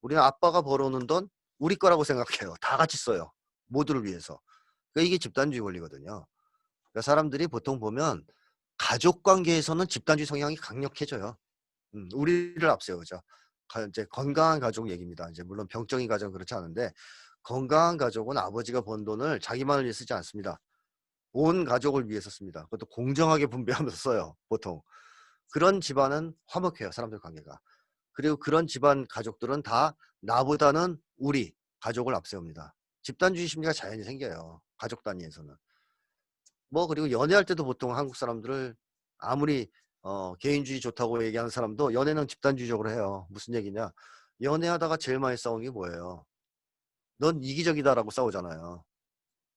우리는 아빠가 벌어오는 돈 우리 거라고 생각해요. 다 같이 써요. 모두를 위해서. 그러니까 이게 집단주의 원리거든요. 그러니까 사람들이 보통 보면 가족 관계에서는 집단주의 성향이 강력해져요. 우리를 앞세우죠. 이제 건강한 가족 얘기입니다. 이제 물론 병적인 가정 그렇지 않은데 건강한 가족은 아버지가 번 돈을 자기만을 위해 쓰지 않습니다. 온 가족을 위해서 씁니다. 그것도 공정하게 분배하면서 써요. 보통. 그런 집안은 화목해요. 사람들 관계가. 그리고 그런 집안 가족들은 다 나보다는 우리 가족을 앞세웁니다. 집단주의 심리가 자연히 생겨요. 가족 단위에서는. 그리고 연애할 때도 보통 한국 사람들을 아무리 개인주의 좋다고 얘기하는 사람도 연애는 집단주의적으로 해요. 무슨 얘기냐? 연애하다가 제일 많이 싸우는 게 뭐예요? 넌 이기적이다라고 싸우잖아요.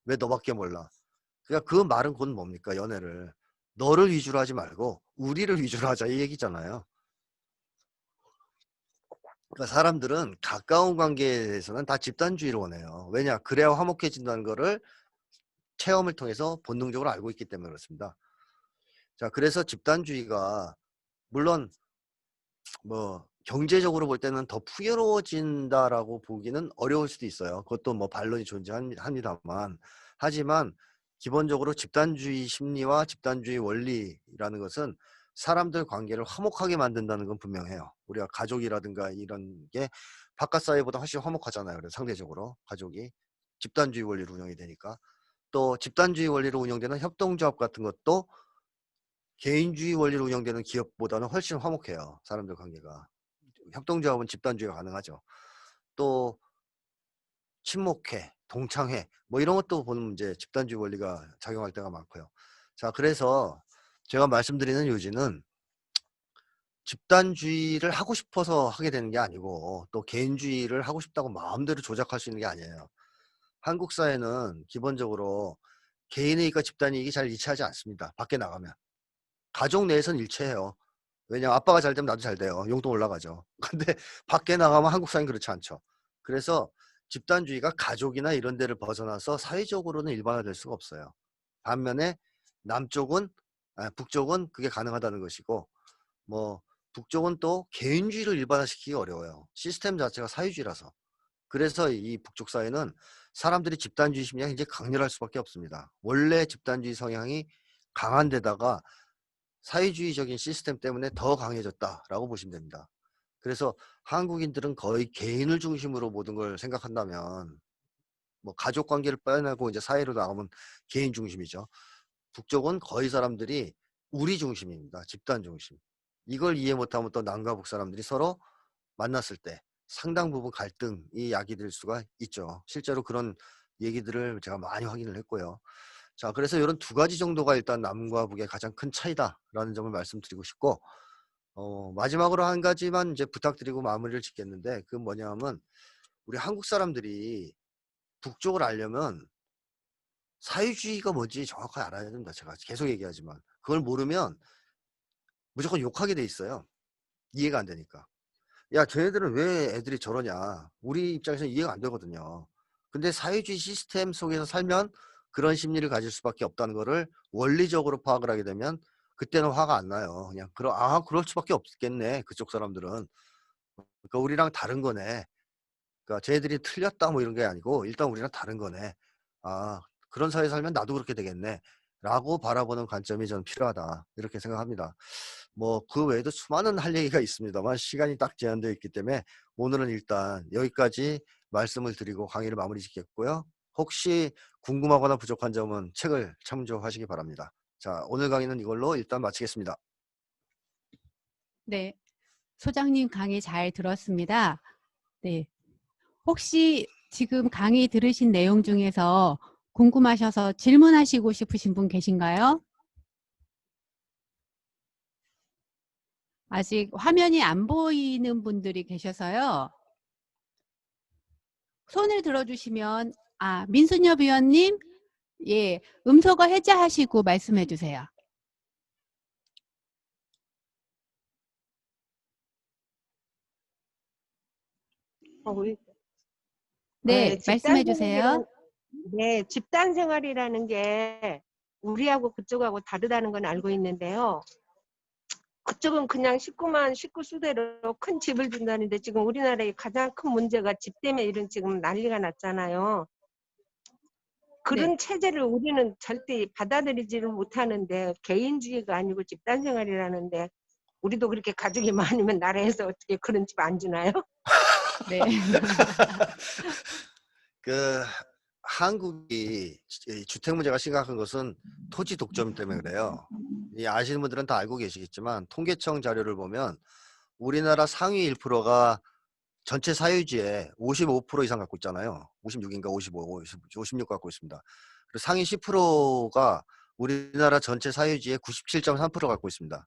왜 너밖에 몰라? 그러니까 그 말은 곧 뭡니까? 연애를 너를 위주로 하지 말고 우리를 위주로 하자 이 얘기잖아요. 그러니까 사람들은 가까운 관계에 대해서는 다 집단주의를 원해요. 왜냐? 그래야 화목해진다는 거를 체험을 통해서 본능적으로 알고 있기 때문에 그렇습니다. 자, 그래서 집단주의가 물론 경제적으로 볼 때는 더 풍요로워진다라고 보기는 어려울 수도 있어요. 그것도 반론이 존재합니다만 하지만 기본적으로 집단주의 심리와 집단주의 원리라는 것은 사람들 관계를 화목하게 만든다는 건 분명해요. 우리가 가족이라든가 이런 게 바깥 사회보다 훨씬 화목하잖아요. 그래서 상대적으로 가족이 집단주의 원리로 운영이 되니까 또 집단주의 원리로 운영되는 협동조합 같은 것도 개인주의 원리로 운영되는 기업보다는 훨씬 화목해요. 사람들 관계가. 협동조합은 집단주의가 가능하죠. 또 친목회, 동창회 이런 것도 보면 이제 집단주의 원리가 작용할 때가 많고요. 자, 그래서 제가 말씀드리는 요지는 집단주의를 하고 싶어서 하게 되는 게 아니고 또 개인주의를 하고 싶다고 마음대로 조작할 수 있는 게 아니에요. 한국 사회는 기본적으로 개인이익과 집단이익이 잘 일치하지 않습니다. 밖에 나가면. 가족 내에서는 일치해요. 왜냐면 아빠가 잘 되면 나도 잘 돼요. 용돈 올라가죠. 근데 밖에 나가면 한국 사회는 그렇지 않죠. 그래서 집단주의가 가족이나 이런 데를 벗어나서 사회적으로는 일반화될 수가 없어요. 반면에 북쪽은 그게 가능하다는 것이고 북쪽은 또 개인주의를 일반화시키기 어려워요. 시스템 자체가 사회주의라서. 그래서 이 북쪽 사회는 사람들이 집단주의 심리가 굉장히 강렬할 수밖에 없습니다. 원래 집단주의 성향이 강한 데다가 사회주의적인 시스템 때문에 더 강해졌다라고 보시면 됩니다. 그래서 한국인들은 거의 개인을 중심으로 모든 걸 생각한다면 가족 관계를 빼내고 이제 사회로 나오면 개인 중심이죠. 북쪽은 거의 사람들이 우리 중심입니다. 집단 중심. 이걸 이해 못하면 또 남과 북 사람들이 서로 만났을 때 상당 부분 갈등이 야기될 수가 있죠. 실제로 그런 얘기들을 제가 많이 확인을 했고요. 자, 그래서 이런 두 가지 정도가 일단 남과 북의 가장 큰 차이다라는 점을 말씀드리고 싶고 마지막으로 한 가지만 이제 부탁드리고 마무리를 짓겠는데 그건 뭐냐면 우리 한국 사람들이 북쪽을 알려면 사회주의가 뭔지 정확하게 알아야 됩니다. 제가 계속 얘기하지만 그걸 모르면 무조건 욕하게 돼 있어요. 이해가 안 되니까. 야, 쟤네들은 왜 애들이 저러냐. 우리 입장에서는 이해가 안 되거든요. 근데 사회주의 시스템 속에서 살면 그런 심리를 가질 수밖에 없다는 거를 원리적으로 파악을 하게 되면 그때는 화가 안 나요. 그냥 그럴 수밖에 없겠네. 그쪽 사람들은. 그러니까 우리랑 다른 거네. 그러니까 쟤네들이 틀렸다 뭐 이런 게 아니고 일단 우리랑 다른 거네. 아, 그런 사회에 살면 나도 그렇게 되겠네. 라고 바라보는 관점이 저는 필요하다. 이렇게 생각합니다. 뭐 그 외에도 수많은 할 얘기가 있습니다만 시간이 딱 제한되어 있기 때문에 오늘은 일단 여기까지 말씀을 드리고 강의를 마무리 짓겠고요. 혹시 궁금하거나 부족한 점은 책을 참조하시기 바랍니다. 자, 오늘 강의는 이걸로 일단 마치겠습니다. 네, 소장님 강의 잘 들었습니다. 네, 혹시 지금 강의 들으신 내용 중에서 궁금하셔서 질문하시고 싶으신 분 계신가요? 아직 화면이 안 보이는 분들이 계셔서요. 손을 들어주시면, 민순엽 위원님, 예, 음소거 해제하시고 말씀해 주세요. 네, 말씀해 주세요. 네, 집단 생활이라는 게 우리하고 그쪽하고 다르다는 건 알고 있는데요. 그쪽은 그냥 식구 수대로 큰 집을 준다는데 지금 우리나라의 가장 큰 문제가 집 때문에 이런 지금 난리가 났잖아요. 그런 체제를 우리는 절대 받아들이지를 못하는데 개인주의가 아니고 집단 생활이라는데 우리도 그렇게 가족이 많으면 나라에서 어떻게 그런 집 안 주나요? 네. 그 한국이 이 주택 문제가 심각한 것은 토지 독점 때문에 그래요. 이 아시는 분들은 다 알고 계시겠지만 통계청 자료를 보면 우리나라 상위 1%가 전체 사유지의 55% 이상 갖고 있잖아요. 56인가 55, 56 갖고 있습니다. 그리고 상위 10%가 우리나라 전체 사유지의 97.3% 갖고 있습니다.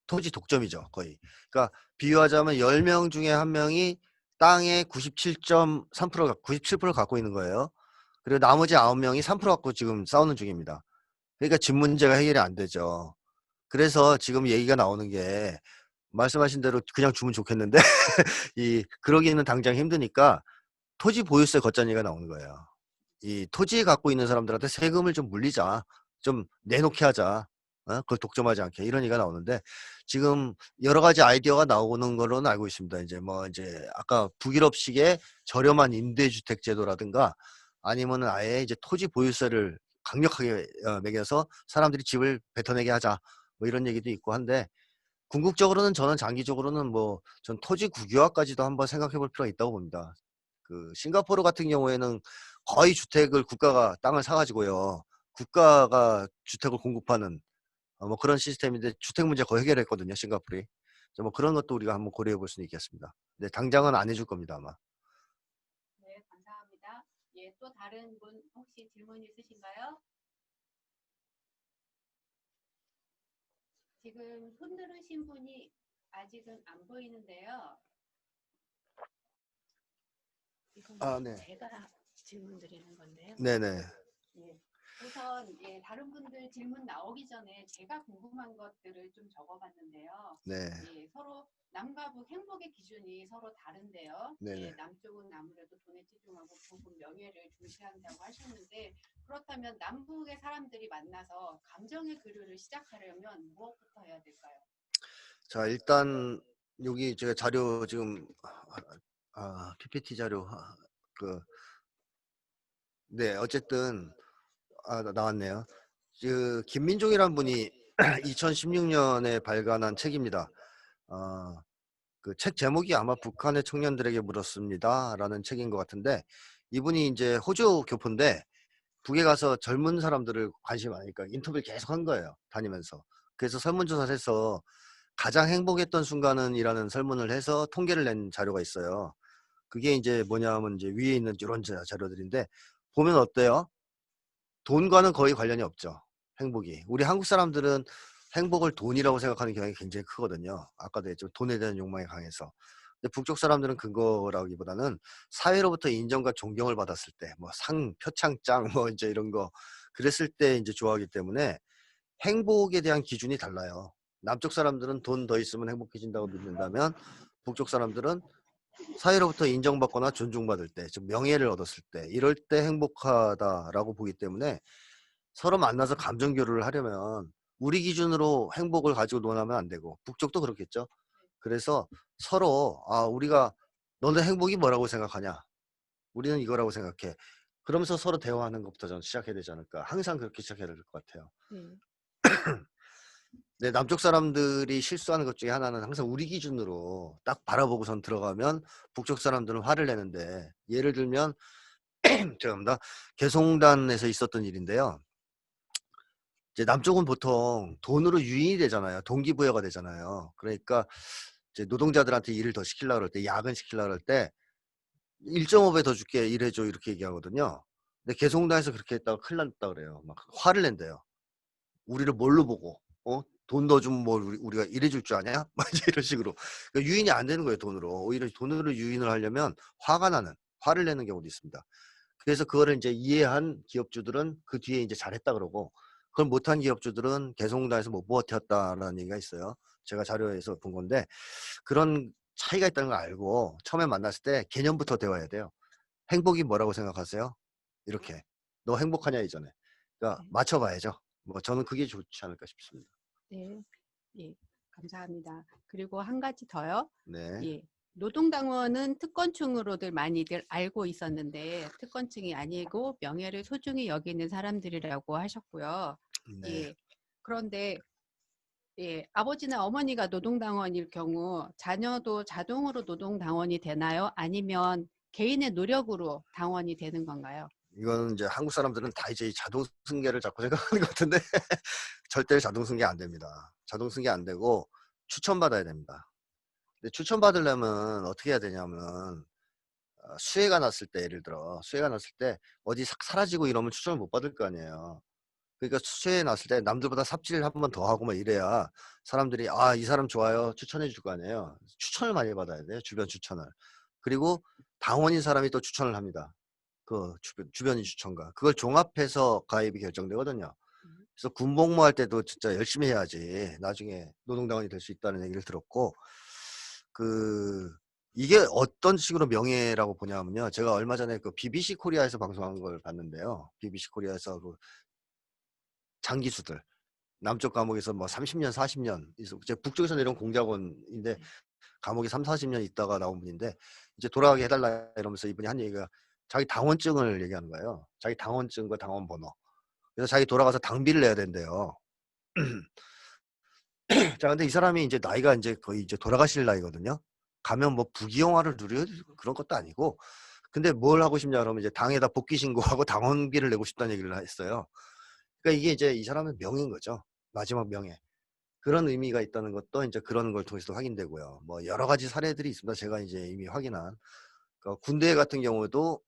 토지 독점이죠, 거의. 그러니까 비유하자면 10명 중에 1명이 땅의 97.3%, 97% 갖고 있는 거예요. 그리고 나머지 9명이 3% 갖고 지금 싸우는 중입니다. 그러니까 집 문제가 해결이 안 되죠. 그래서 지금 얘기가 나오는 게 말씀하신 대로 그냥 주면 좋겠는데 그러기는 당장 힘드니까 토지 보유세 걷자는 얘기가 나오는 거예요. 이 토지 갖고 있는 사람들한테 세금을 좀 물리자, 좀 내놓게 하자, 그걸 독점하지 않게, 이런 얘기가 나오는데 지금 여러 가지 아이디어가 나오는 걸로는 알고 있습니다. 이제 아까 북유럽식의 저렴한 임대주택 제도라든가 아니면은 아예 이제 토지 보유세를 강력하게 매겨서 사람들이 집을 뱉어내게 하자, 뭐 이런 얘기도 있고 한데 궁극적으로는 저는 장기적으로는 전 토지 국유화까지도 한번 생각해 볼 필요가 있다고 봅니다. 그 싱가포르 같은 경우에는 거의 주택을 국가가 땅을 사가지고요. 국가가 주택을 공급하는 뭐 그런 시스템인데 주택 문제 거의 해결했거든요, 싱가포르이. 뭐 그런 것도 우리가 한번 고려해 볼 수는 있겠습니다. 네, 당장은 안 해줄 겁니다, 아마. 네, 감사합니다. 예, 또 다른 분 혹시 질문 있으신가요? 지금 손 들으신 분이 아직은 안 보이는데요. 이건 네. 제가 질문 드리는 건데요. 네네. 예. 우선 다른 분들 질문 나오기 전에 제가 궁금한 것들을 좀 적어봤는데요. 네. 서로 남과 북 행복의 기준이 서로 다른데요. 네네. 남쪽은 아무래도 돈에 치중하고 북은 명예를 중시한다고 하셨는데 그렇다면 남북의 사람들이 만나서 감정의 교류를 시작하려면 무엇부터 해야 될까요? 자, 일단 여기 제가 자료 지금 PPT 자료 네, 어쨌든 나왔네요. 김민종이란 분이 2016년에 발간한 책입니다. 그 책 제목이 아마 북한의 청년들에게 물었습니다라는 책인 것 같은데 이분이 이제 호주 교포인데 북에 가서 젊은 사람들을 관심이 많으니까 인터뷰를 계속 한 거예요. 다니면서. 그래서 설문조사를 해서 가장 행복했던 순간은이라는 설문을 해서 통계를 낸 자료가 있어요. 그게 이제 뭐냐면 이제 위에 있는 이런 자료들인데 보면 어때요? 돈과는 거의 관련이 없죠. 행복이. 우리 한국 사람들은 행복을 돈이라고 생각하는 경향이 굉장히 크거든요. 아까도 했죠. 돈에 대한 욕망이 강해서. 근데 북쪽 사람들은 그거라기보다는 사회로부터 인정과 존경을 받았을 때, 뭐 상, 표창장, 뭐 이제 이런 거 그랬을 때 이제 좋아하기 때문에 행복에 대한 기준이 달라요. 남쪽 사람들은 돈 더 있으면 행복해진다고 믿는다면 북쪽 사람들은 사회로부터 인정받거나 존중받을 때, 즉 명예를 얻었을 때, 이럴 때 행복하다라고 보기 때문에 서로 만나서 감정 교류를 하려면 우리 기준으로 행복을 가지고 논하면 안 되고 북쪽도 그렇겠죠. 그래서 서로 우리가 너네 행복이 뭐라고 생각하냐? 우리는 이거라고 생각해. 그러면서 서로 대화하는 것부터 저는 시작해야 되지 않을까. 항상 그렇게 시작해야 될 것 같아요. 네. 네, 남쪽 사람들이 실수하는 것 중에 하나는 항상 우리 기준으로 딱 바라보고선 들어가면 북쪽 사람들은 화를 내는데, 예를 들면 죄송합니다. 개송단에서 있었던 일인데요. 이제 남쪽은 보통 돈으로 유인이 되잖아요. 동기부여가 되잖아요. 그러니까 이제 노동자들한테 일을 더 시키려고 할 때, 야근 시키려고 할 때 1.5배 더 줄게 일해줘 이렇게 얘기하거든요. 근데 개송단에서 그렇게 했다가 큰일 났다 그래요. 막 화를 낸대요. 우리를 뭘로 보고 돈 더 주면 뭐 우리가 일해줄 줄 아냐? 막 이제 이런 식으로. 그러니까 유인이 안 되는 거예요, 돈으로. 오히려 돈으로 유인을 하려면 화를 내는 경우도 있습니다. 그래서 그거를 이제 이해한 기업주들은 그 뒤에 이제 잘했다 그러고, 그걸 못한 기업주들은 개송단에서 못 버텼다라는 얘기가 있어요. 제가 자료에서 본 건데, 그런 차이가 있다는 걸 알고 처음에 만났을 때 개념부터 대화해야 돼요. 행복이 뭐라고 생각하세요? 이렇게. 너 행복하냐 이전에. 그러니까 네. 맞춰봐야죠. 뭐 저는 그게 좋지 않을까 싶습니다. 네. 예. 감사합니다. 그리고 한 가지 더요. 네. 예. 노동당원은 특권층으로들 많이들 알고 있었는데 특권층이 아니고 명예를 소중히 여기는 사람들이라고 하셨고요. 네. 예. 그런데 아버지나 어머니가 노동당원일 경우 자녀도 자동으로 노동당원이 되나요? 아니면 개인의 노력으로 당원이 되는 건가요? 이거는 이제 한국 사람들은 다 이제 자동 승계를 자꾸 생각하는 것 같은데 절대 자동 승계 안 됩니다. 자동 승계 안 되고 추천받아야 됩니다. 근데 추천받으려면 어떻게 해야 되냐면 수해가 났을 때, 예를 들어 수해가 났을 때 어디 싹 사라지고 이러면 추천을 못 받을 거 아니에요. 그러니까 수해 났을 때 남들보다 삽질을 한 번 더 하고 막 이래야 사람들이 이 사람 좋아요 추천해 줄 거 아니에요. 추천을 많이 받아야 돼요. 주변 추천을. 그리고 당원인 사람이 또 추천을 합니다. 그 주변인 추천과 그걸 종합해서 가입이 결정되거든요. 그래서 군복무 할 때도 진짜 열심히 해야지 나중에 노동당원이 될 수 있다는 얘기를 들었고, 이게 어떤 식으로 명예라고 보냐면요. 제가 얼마 전에 그 BBC 코리아에서 방송한 걸 봤는데요. BBC 코리아에서 그 장기수들 남쪽 감옥에서 뭐 30년, 40년, 이제 북쪽에서 내려온 공작원인데 감옥에 3, 40년 있다가 나온 분인데 이제 돌아가게 해달라 이러면서 이분이 한 얘기가 자기 당원증을 얘기하는 거예요. 자기 당원증과 당원 번호. 그래서 자기 돌아가서 당비를 내야 된대요. 자, 근데 이 사람이 이제 나이가 이제 거의 이제 돌아가실 나이거든요. 가면 뭐 부귀영화를 누려 그런 것도 아니고, 근데 뭘 하고 싶냐 그러면 이제 당에다 복귀 신고하고 당원비를 내고 싶다는 얘기를 했어요. 그러니까 이게 이제 이 사람의 명예인 거죠. 마지막 명예. 그런 의미가 있다는 것도 이제 그런 걸 통해서 확인되고요. 뭐 여러 가지 사례들이 있습니다. 제가 이제 이미 확인한. 그러니까 군대 같은 경우도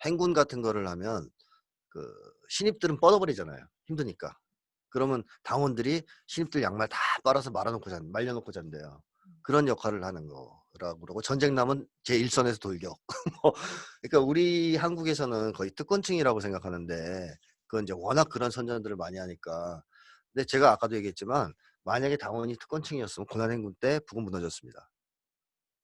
행군 같은 거를 하면 그 신입들은 뻗어버리잖아요. 힘드니까. 그러면 당원들이 신입들 양말 다 빨아서 말려놓고 잔대요. 그런 역할을 하는 거라고 그러고, 전쟁 나면 제1선에서 돌격. 그러니까 우리 한국에서는 거의 특권층이라고 생각하는데 그건 이제 워낙 그런 선전들을 많이 하니까. 근데 제가 아까도 얘기했지만 만약에 당원이 특권층이었으면 고난행군 때 북은 무너졌습니다.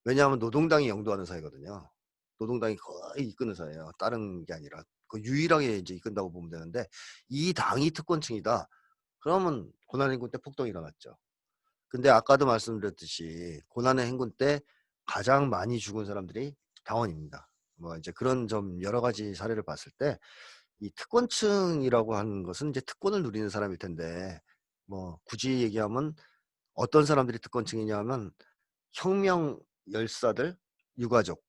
왜냐하면 노동당이 영도하는 사회거든요. 노동당이 거의 이끄는 사회예요. 다른 게 아니라. 그 유일하게 이제 이끈다고 보면 되는데, 이 당이 특권층이다. 그러면 고난행군 때 폭동이 일어났죠. 근데 아까도 말씀드렸듯이 고난의 행군 때 가장 많이 죽은 사람들이 당원입니다. 뭐 이제 그런 점 여러 가지 사례를 봤을 때 이 특권층이라고 하는 것은 이제 특권을 누리는 사람일 텐데, 뭐 굳이 얘기하면 어떤 사람들이 특권층이냐면 혁명 열사들, 유가족,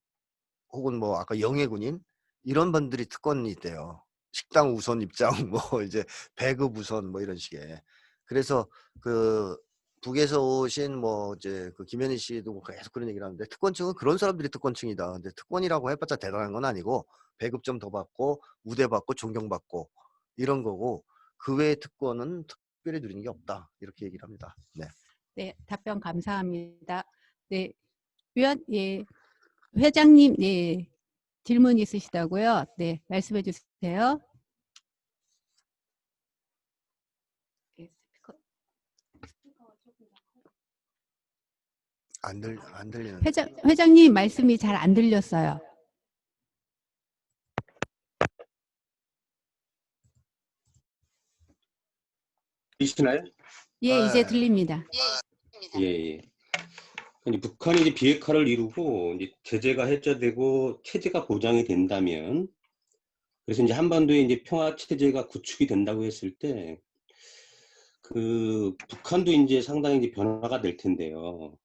혹은 뭐 아까 영해군인, 이런 분들이 특권이 있대요. 식당 우선 입장, 뭐 이제 배급 우선, 뭐 이런 식의. 그래서 그 북에서 오신 뭐 이제 그 김현희 씨도 뭐 계속 그런 얘기를 하는데, 특권층은 그런 사람들이 특권층이다. 근데 특권이라고 해봤자 대단한 건 아니고 배급 좀 더 받고 우대 받고 존경받고 이런 거고, 그 외의 특권은 특별히 누리는 게 없다. 이렇게 얘기를 합니다. 네. 네, 답변 감사합니다. 네, 회장님, 질문 있으시다고요? 네, 말씀해 주세요. 네, 스피커. 안 들리는. 회장님 말씀이 잘 안 들렸어요. 들리시나요? 예, 이제 들립니다. 예, 예. 아니, 북한이 이제 비핵화를 이루고 이제 제재가 해제되고 체제가 보장이 된다면, 그래서 이제 한반도에 이제 평화 체제가 구축이 된다고 했을 때, 그 북한도 이제 상당히 이제 변화가 될 텐데요.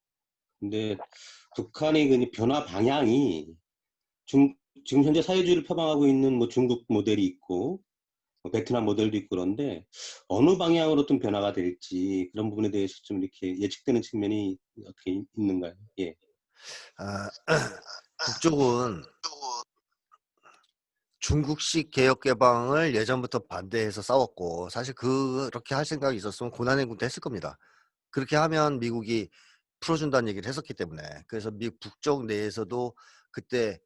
근데 북한의 그 변화 방향이 지금 현재 사회주의를 표방하고 있는 뭐 중국 모델이 있고 뭐 베트남 모델도 있고 그런데 어느 방향으로 좀 변화가 될지 그런 부분에 대해서 좀 이렇게 예측되는 측면이 어떻게 있는가요? 예. 아, 북쪽은 중국식 개혁 개방을 예전부터 반대해서 싸웠고, 사실 그렇게 할 생각이 있었으면 고난행군도 했을 겁니다. 그렇게 하면 미국이 풀어준다는 얘기를 했었기 때문에. 그래서 미국 북쪽 내에서도 그때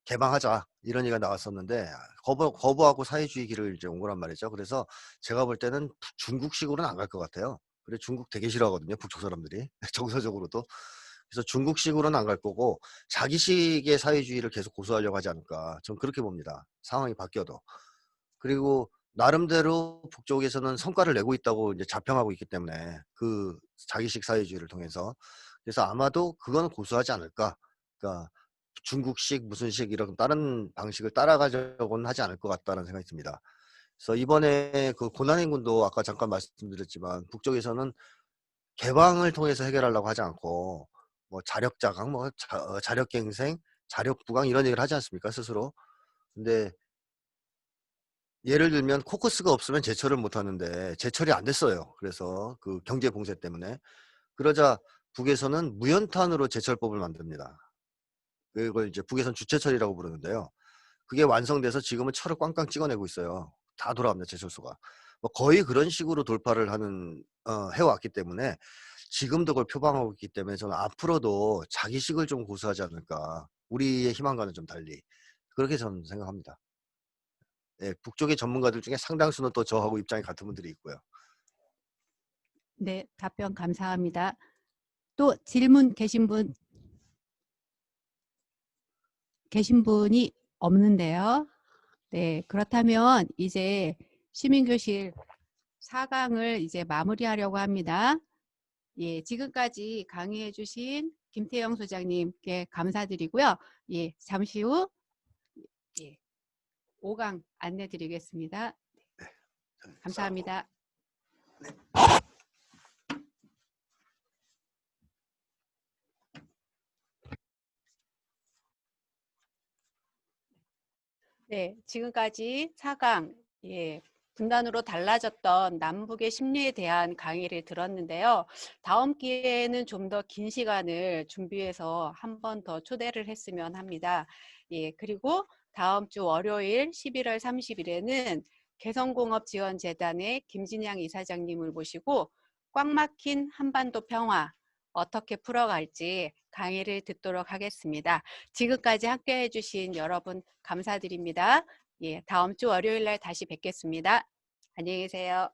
개방하자 이런 얘기가 나왔었는데 거부하고 사회주의 길을 이제 온 거란 말이죠. 그래서 제가 볼 때는 중국식으로는 안 갈 것 같아요. 그래, 중국 되게 싫어하거든요, 북쪽 사람들이. 정서적으로도. 그래서 중국식으로는 안 갈 거고 자기식의 사회주의를 계속 고수하려고 하지 않을까, 전 그렇게 봅니다. 상황이 바뀌어도. 그리고 나름대로 북쪽에서는 성과를 내고 있다고 이제 자평하고 있기 때문에 그 자기식 사회주의를 통해서. 그래서 아마도 그거는 고수하지 않을까. 그러니까 중국식 무슨 식 이런 다른 방식을 따라가려고는 하지 않을 것 같다는 생각이 듭니다. 그래서 이번에 그 고난행군도 아까 잠깐 말씀드렸지만 북쪽에서는 개방을 통해서 해결하려고 하지 않고 뭐 자력자강, 뭐 자력갱생, 자력부강 이런 얘기를 하지 않습니까, 스스로. 근데 예를 들면 코커스가 없으면 제철을 못 하는데 제철이 안 됐어요. 그래서 그 경제 봉쇄 때문에. 그러자 북에서는 무연탄으로 제철법을 만듭니다. 그걸 이제 북에서는 주체철이라고 부르는데요. 그게 완성돼서 지금은 철을 꽝꽝 찍어내고 있어요. 다 돌아갑니다, 제철소가. 뭐 거의 그런 식으로 돌파를 해왔기 때문에 지금도 그걸 표방하고 있기 때문에 저는 앞으로도 자기식을 좀 고수하지 않을까. 우리의 희망과는 좀 달리. 그렇게 저는 생각합니다. 예, 북쪽의 전문가들 중에 상당수는 또 저하고 입장이 같은 분들이 있고요. 네, 답변 감사합니다. 또 질문 계신 분이 없는데요. 네, 그렇다면 이제 시민교실 4강을 이제 마무리하려고 합니다. 예, 지금까지 강의해 주신 김태영 소장님께 감사드리고요. 예, 잠시 후 5강 안내 드리겠습니다. 감사합니다. 네, 지금까지 4강, 분단으로 달라졌던 남북의 심리에 대한 강의를 들었는데요. 다음 기회에는 좀 더 긴 시간을 준비해서 한 번 더 초대를 했으면 합니다. 예, 그리고 다음 주 월요일 11월 30일에는 개성공업지원재단의 김진양 이사장님을 모시고 꽉 막힌 한반도 평화 어떻게 풀어갈지 강의를 듣도록 하겠습니다. 지금까지 함께해 주신 여러분 감사드립니다. 예, 다음 주 월요일 날 다시 뵙겠습니다. 안녕히 계세요.